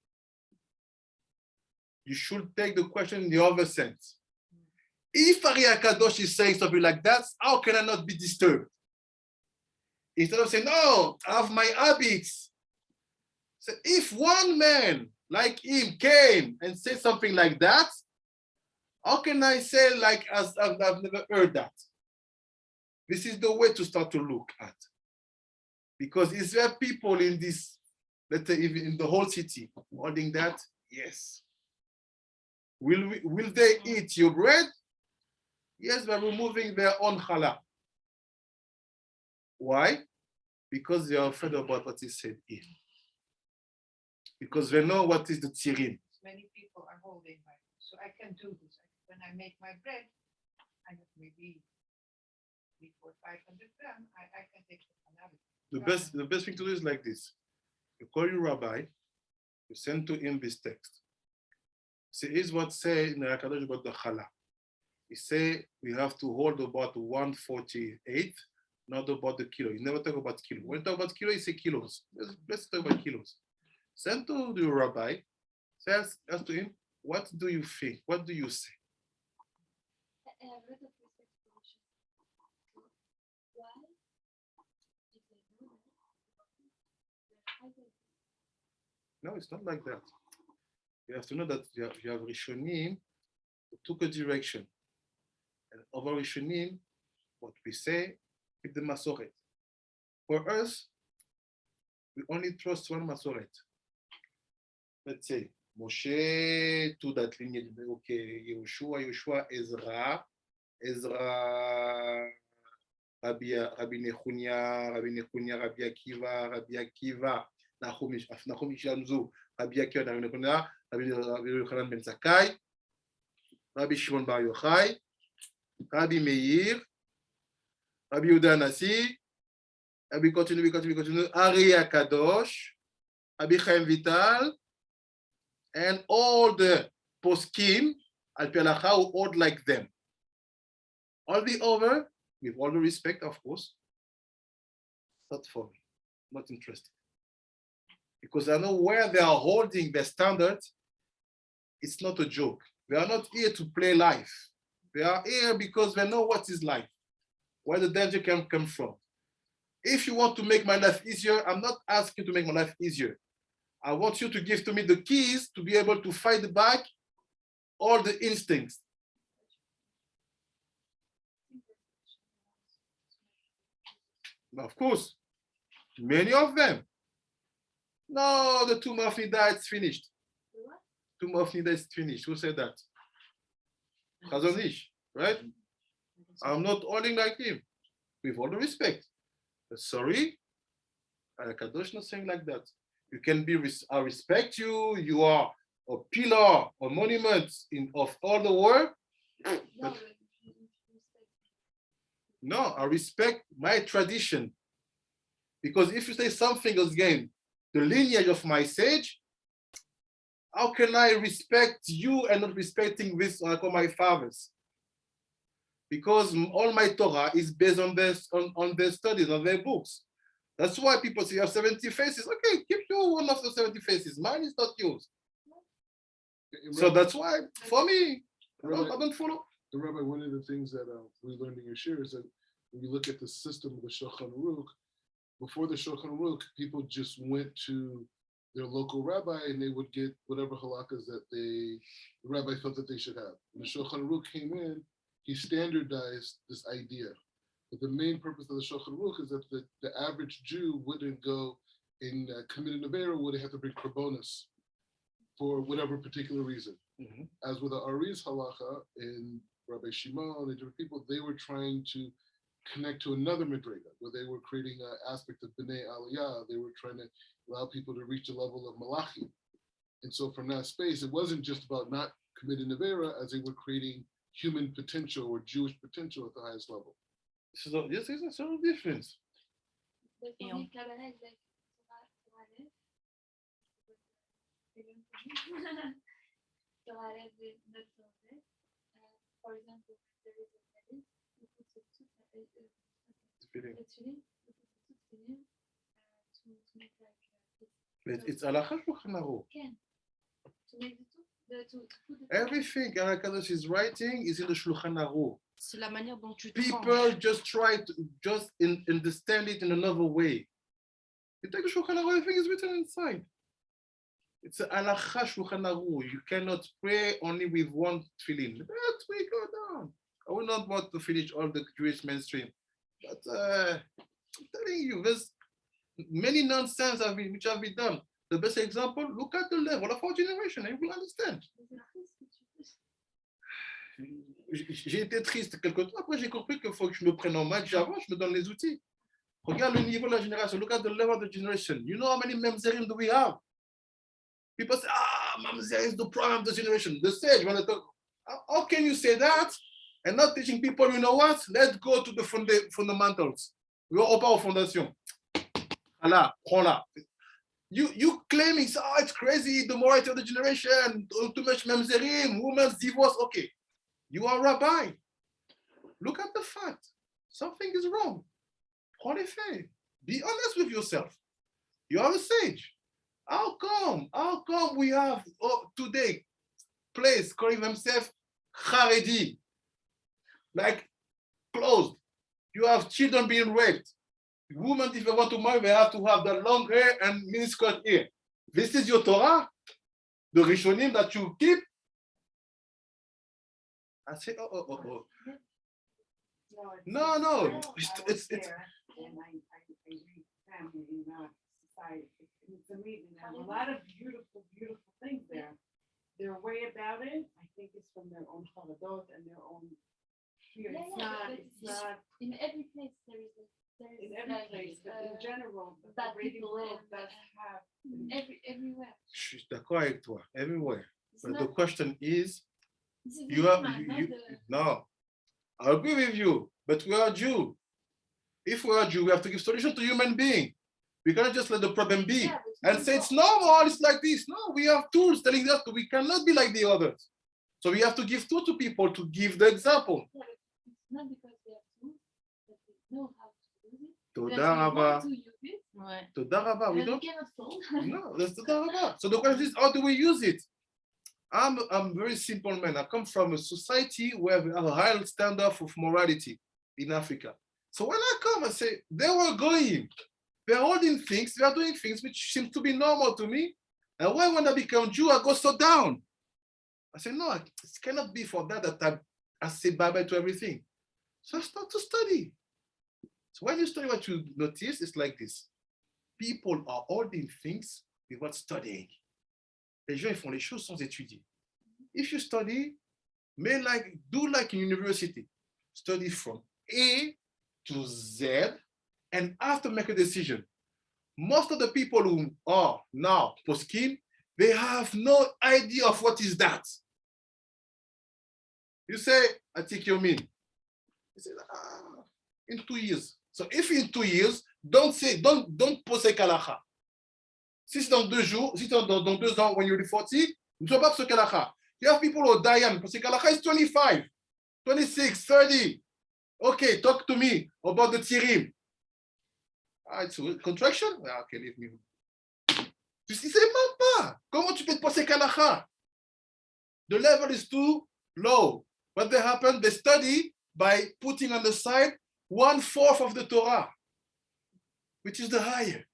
You should take the question in the other sense. If Ari HaKadosh is saying something like that, how can I not be disturbed? Instead of saying, no, I have my habits. So if one man like him came and said something like that, how can I say like as I've never heard that? This is the way to start to look at. Because is there people in this, let's say even in the whole city, holding that? Yes. Will they eat your bread? Yes, by removing their own chala. Why? Because they are afraid about what is said here. Because they know what is the Tsirim. Many people are holding my, so I can do this. When I make my bread, I have maybe 300 or 500 grams. I can take the best thing to do is like this. You call your rabbi, you send to him this text. Say, here's what say in the HaKadosh about the chala. He say we have to hold about 1/48, not about the kilo. You never talk about kilo. When you talk about kilo, you say kilos. Let's talk about kilos. Send to the rabbi, says ask to him, what do you think? What do you say? I have read of this explanation. Why if they know that? No, it's not like that. You have to know that you have Rishonim who took a direction. And over Rishonim, what we say is the Masoret. For us, we only trust one Masoret. Let's say, Moshe to that lineage, okay, Yehoshua, Ezra, Ezra, Rabbi Nechunya, Rabbi Akiva, Nahum Shamzu, Rabbi Akiva, Rabbi Nechunya, Rabbi Yochanan ben Zakkai, Rabbi Shimon Bar Yochai, Rabbi Meir, Rabbi Yehuda Nasi, Rabbi continue, Ari Akadosh, Rabbi Chaim Vital, and all the poskim, al pi halacha, who hold like them. All the other, with all the respect, of course, not for me, not interested. Because I know where they are holding their standard, it's not a joke. They are not here to play life. They are here because they know what is life, where the danger can come from. If you want to make my life easier, I'm not asking you to make my life easier. I want you to give to me the keys to be able to fight back all the instincts. Of course, many of them. No, the tomb of Nida is finished. Tomb of Nida is finished. Who said that? Chazon Ish, right? I'm not holding like him, with all the respect. But sorry, Kadosh not saying like that. You can be, I respect you, you are a pillar, a monument of all the world. But no, I respect my tradition. Because if you say something again, the lineage of my sage, how can I respect you and not respecting this like all my fathers? Because all my Torah is based on their studies, on their books. That's why people say you have 70 faces. Okay, keep your one of the 70 faces. Mine is not yours. So that's why, for me, I don't follow. And Rabbi, one of the things that we learned in your share is that when you look at the system of the Shulchan Aruch, before the Shulchan Aruch, people just went to their local rabbi and they would get whatever halakas that the rabbi felt that they should have. When the Shulchan Aruch came in, he standardized this idea. But the main purpose of the Shulchan Aruch is that the average Jew wouldn't go and commit an avera, would have to bring korbanos for whatever particular reason. Mm-hmm. As with the Ari's halacha and Rabbi Shimon and different people, they were trying to connect to another Madrega, where they were creating an aspect of B'nai Aliyah. They were trying to allow people to reach the level of Malachi. And so from that space, it wasn't just about not committing avera, as they were creating human potential or Jewish potential at the highest level. So this is a sort of difference. For example, there is a David who puts a to make like It's halacha Shulchan Aruch. to make to put the Everything Kadosh is writing is in the Shulchan Aruch. C'est la manière dont tu People just try to understand it in another way. You take the Shulchan Aruch, everything is written inside. It's a halacha Shulchan Aruch. You cannot pray only with one tefillin. But we go down. I will not want to finish all the Jewish mainstream. But I'm telling you, there's many nonsense which have been done. The best example, look at the level of our generation and you will understand. J'ai été triste quelque temps. Après, j'ai compris qu'il faut que je me prenne en main, que j'avance, je me donne les outils. Regarde le niveau de la génération. Look at the level of the generation. You know how many mamzerim do we have? People say, mamzer is the prime of the generation. The sage, when they talk, how can you say that and not teaching people, you know what? Let's go to the fundamentals. We are pas aux fondations. Chala, Chala. You claiming, it's crazy, the morality of the generation, too much mamzerim, women's divorce. Okay, you are a rabbi. Look at the fact. Something is wrong. Be honest with yourself. You are a sage. How come we have today place calling themselves Haredi, like closed? You have children being raped. Women, if they want to marry, they have to have the long hair and miniskirt here. This is your Torah, the Rishonim that you keep. I say, No. It's And I read family in society. It's amazing. There's a lot of beautiful things there. Their way about it, I think, is from their own chaladot and their own here. Yeah, It's yeah, not, but it's not in every place there is in every place, but in general, the bad reading people world and, does have. everywhere. Je suis d'accord avec toi, everywhere. It's But not, the question is, this is you the have, human, not you, the- no, I agree with you, but we are Jew. If we are Jew, we have to give solution to human being. We cannot just let the problem be Yeah, but and say it's normal, it's like this. No, we have tools telling us that we cannot be like the others. So we have to give tools to people to give the example. yeah, but it's not because they have tools that they know how to use it. Toda That we Rabba. want to use it. Ouais. Toda Rabba. We And don't. we cannot solve. No, that's Toda Rabba. So the question is, how do we use it? I'm a very simple man. I come from a society where we have a high standard of morality in Africa. So when I come and say, they were going, they are holding things, they are doing things which seem to be normal to me. And when I become Jew, I go so down. I say, no, it cannot be for that I say bye-bye to everything. So I start to study. So when you study, what you notice is like this. People are holding things without studying. Les gens, ils font les choses sans étudier. If you study, do like in university. Study from A to Z, and after make a decision. Most of the people who are now poskim, they have no idea of what is that. You say, I think you mean. You say, in 2 years. So if in 2 years, don't pose kalacha. Si c'est dans 2 jours, si c'est dans 2 ans, when you're 40, ne sois pas pose kalacha. You have people who die young. Pose kalacha is 25, 26, 30. Okay, talk to me about the Tsirim. It's a contraction? Okay, leave me. Tu sais même pas. Comment tu peux te passer kalacha? The level is too low. What they happen, they study by putting on the side 1/4 of the Torah, which is the higher.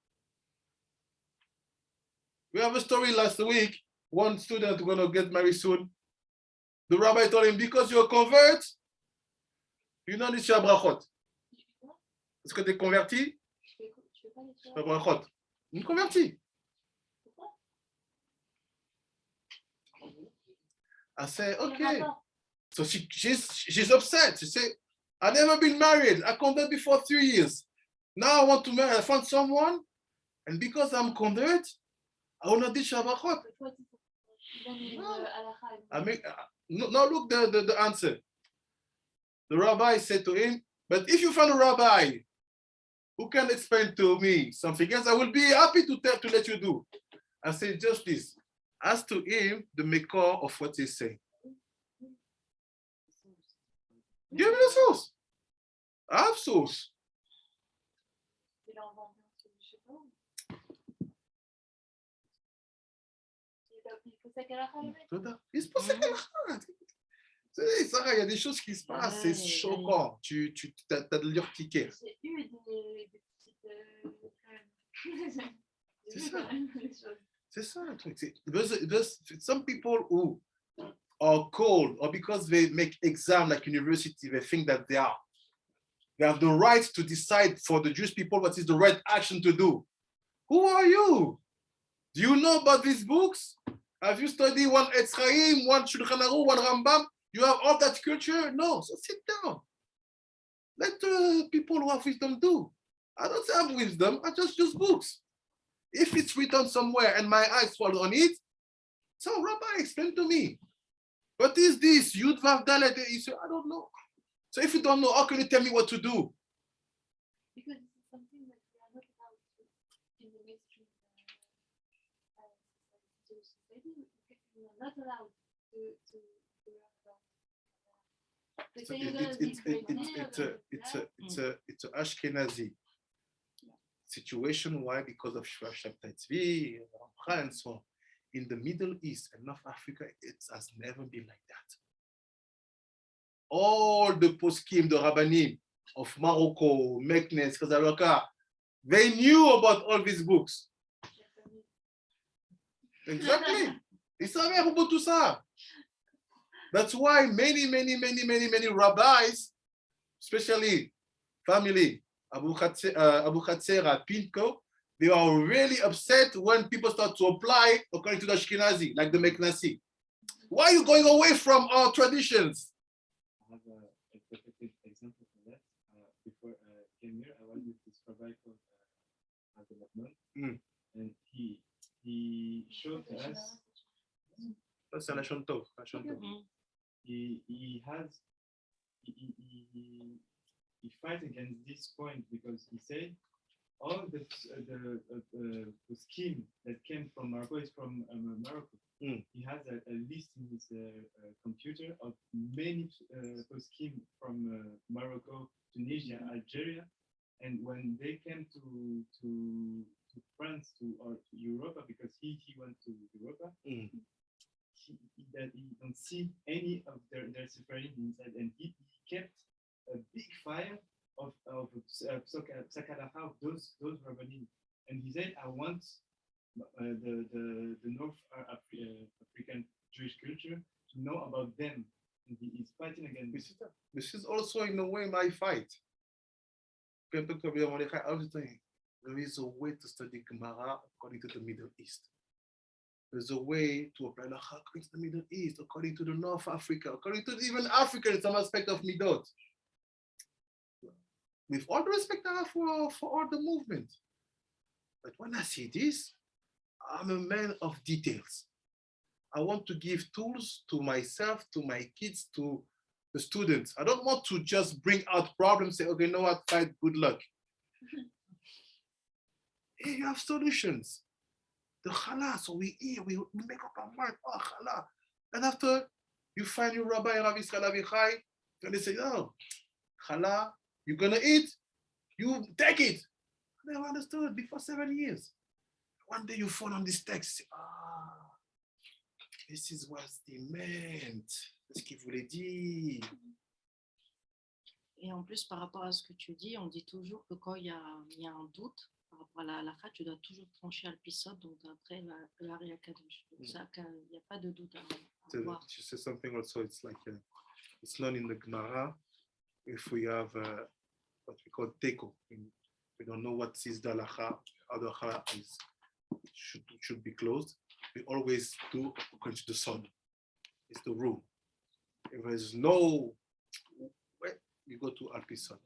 We have a story last week. One student going to get married soon. The rabbi told him, because you're a convert, you don't need to brachot. Est-ce que tu es converti? Je fais brachot. Une converti. I say, okay. So she's upset. She said, I've never been married. I converted before 3 years. Now I want to marry. I found someone, and because I'm converted, I will not do Shabbat. I mean, now look the answer. The rabbi said to him, but if you find a rabbi who can explain to me something else, I will be happy to let you do. I said, just this. Ask to him the maker of what he's saying. Give me the source. I have source. Il se passe quelque chose. Sarah, il y a des choses qui se passent, c'est choquant. Tu as de l'urtiquer. J'ai eu des petites. C'est ça le truc. Some people who are cold, or because they make exam like university, they think that they have the right to decide for the Jewish people what is the right action to do. Who are you? Do you know about these books? Have you studied one Tsirim, one Shulchan Aruch, one Rambam? You have all that culture? No, so sit down. Let the people who have wisdom do. I don't have wisdom, I just use books. If it's written somewhere and my eyes fall on it, so Rabbi, explain to me. What is this? Yud Vav Dalet. You say, I don't know. So if you don't know, how can you tell me what to do? Because it's something that we are not allowed to in the mainstream society. We are not allowed to It's an Ashkenazi situation. Why? Because of HaFrashat and so on. In the Middle East and North Africa, it has never been like that. All the poskim, the rabbanim of Morocco, Meknes, Casablanca, they knew about all these books. Exactly. Ils savaient à propos de tout ça. That's why many rabbis, especially family, Abu Khatsera, Pinko, they are really upset when people start to apply according to the Ashkenazi, like the Meknasi. Why are you going away from our traditions? I have a quick And he showed us C'est un chanteur, un chanteur. he fight against this point because he said all the scheme that came from Morocco is from Morocco. He has a list in his computer of many scheme from Morocco, Tunisia, Algeria, and when they came to France or to Europe, because he went to Europe, he don't see any of their separating inside, and he kept a big fire of those rabbanim, and he said, I want the North African Jewish culture to know about them, and he is fighting against this is also in a way my fight. There is a way to study Gemara according to the Middle East. There's a way to apply Lacha according to the Middle East, according to the North Africa, according to even Africa in some aspect of Midot. With all the respect I have for all the movement. But when I see this, I'm a man of details. I want to give tools to myself, to my kids, to the students. I don't want to just bring out problems, say, okay, you know what, fight, good luck. Hey, you have solutions. The Chala, so we make up our mind, oh, Chala. And after you find your rabbi, Rav Yisrael Avichai, and they say, oh, Chala, you're gonna eat, you take it. I never understood before 7 years. One day you fall on this text, say, this is what they meant. C'est ce qu'il voulait dire. Et en plus, par rapport à ce que tu dis, on dit toujours que quand il y a un doute par rapport à la halakha, tu dois toujours trancher à l'Yesod, donc après la Harya Kadosh. Donc ça, il n'y a pas de doute à avoir. You say something also, it's like, it's not in the Gemara. If we have what we call teko, we don't know what is the halakha, how the halakha is, should be closed. We always do according to the sun. It's the rule. If there's no way, you go to Al-Pisan.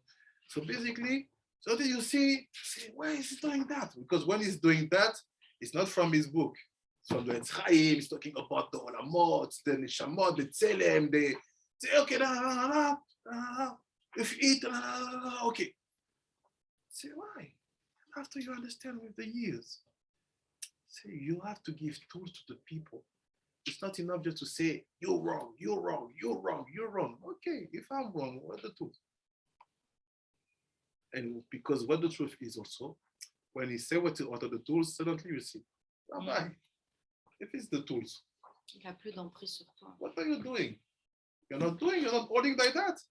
So basically, so that you see, why is he doing that? Because when he's doing that, it's not from his book. It's from the Tsirim, he's talking about the Olamot, the Neshamot, the Tselem, they say, okay, if you eat, okay. Say, why? After you understand with the years, say, you have to give tools to the people. It's not enough just to say, you're wrong, you're wrong, you're wrong, you're wrong. Okay, if I'm wrong, what the truth? And because what the truth is also, when he say what are the tools, suddenly you see, Rabbi, if it's the tools, il a plus d'emprise sur toi. What are you doing? You're not holding like that.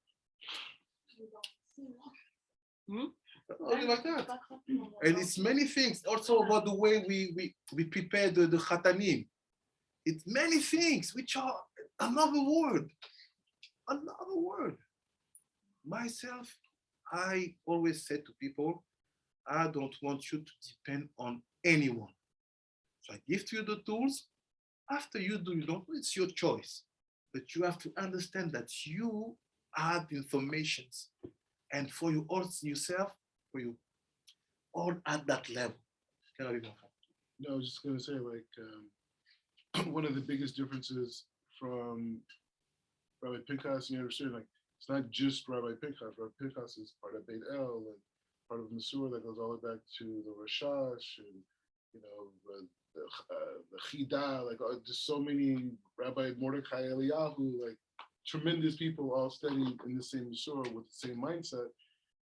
Holding like that. And it's many things also about the way we prepare the Khatanim. It's many things which are another word. Myself, I always say to people, I don't want you to depend on anyone. So I give to you the tools. After you do, you don't, it's your choice. But you have to understand that you have informations. And for you all yourself, for you all at that level. No, I was just going to say, like, one of the biggest differences from Rabbi Pinchas, you understand, like, it's not just Rabbi Pinchas. Rabbi Pinchas is part of Beit El and part of Masur that goes all the way back to the Rashash and, you know, the Chida, like, just so many Rabbi Mordechai Eliyahu, like, tremendous people all studying in the same Masur with the same mindset.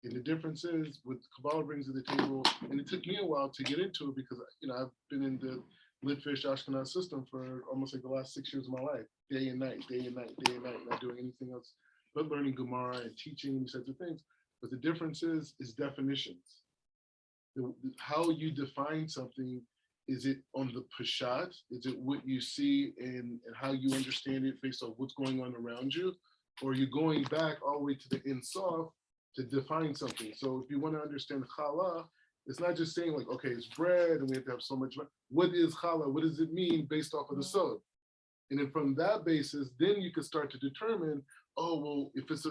And the difference is what Kabbalah brings to the table, and it took me a while to get into it because, you know, I've been in the Litvish Ashkenaz system for almost like the last 6 years of my life, day and night, not doing anything else but learning Gemara and teaching these types of things. But the difference is definitions. How you define something, is it on the Peshat? Is it what you see and how you understand it based on what's going on around you? Or are you going back all the way to the Ein Sof to define something? So if you want to understand Chala, it's not just saying like, okay, it's bread and we have to have so much. What is Chala? What does it mean based off of the Sod? And then from that basis, then you can start to determine, oh, well, if it's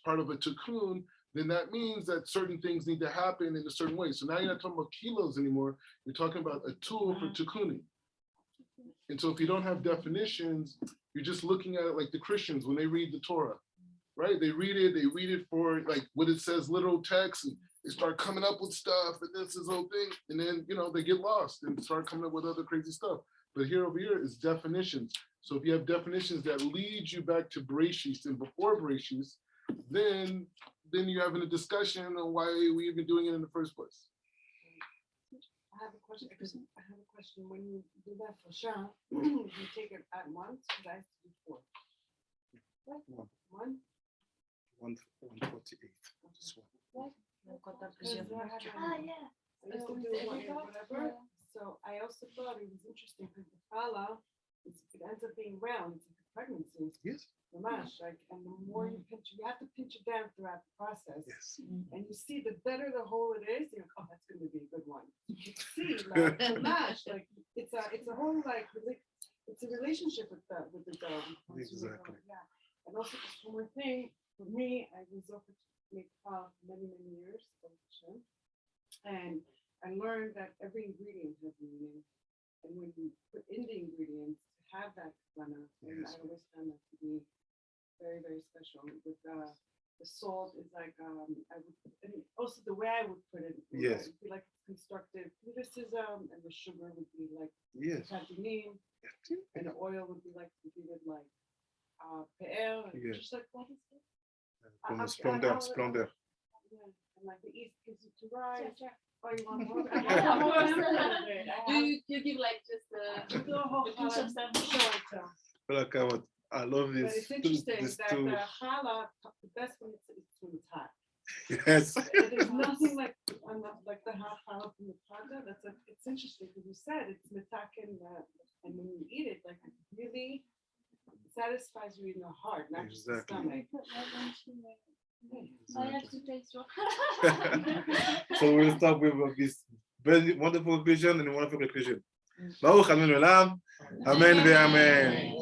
part of a tikkun, then that means that certain things need to happen in a certain way. So now you're not talking about kilos anymore. You're talking about a tool for tikkunim. And so if you don't have definitions, you're just looking at it like the Christians when they read the Torah, right? They read it for like what it says, literal text, and they start coming up with stuff, and this whole thing, and then, you know, they get lost and start coming up with other crazy stuff. But here over here is definitions. So if you have definitions that lead you back to Bereshit and before Bereshit, then you're having a discussion on why we even doing it in the first place. I have a question. When you do that for Shah, you take it at once, because I used to do 4. What? 148. This one. Yeah. I used to do whatever. So I also thought it was interesting because the Chala, it ends up being round. It's like a pregnancy. Yes. Nahash, like, and the more you pinch, you have to pinch it down throughout the process. Yes. And you see, the better the hole it is, you're like, oh, that's going to be a good one. You can see, like, Nahash, like, it's a whole, like, it's a relationship with the dog. Exactly. Yeah. And also, just one more thing, for me, I was offered to make for many years, and I learned that every ingredient has meaning. And when you put in the ingredients, to have that fana, and I always found that to be very, very special. With the salt is like and also the way I would put it, yes, would be like constructive criticism, and the sugar would be like tadinim, and the oil would be like pe'er, just like what is it? Splendor. Yeah, and like the East gives you to rise. Oh, you want more? You give like just the pinch of salt. I love this. But it's interesting that the chala, the best when it's hot. Yes. There's nothing like the chala from the Praga. It's interesting because you said it's mitaken, and when you eat it, like it really satisfies you in the heart, not just the stomach. I have to taste one. So we'll start with this very wonderful vision and wonderful conclusion. Baruch Adonai Olam. Amen ve'amen.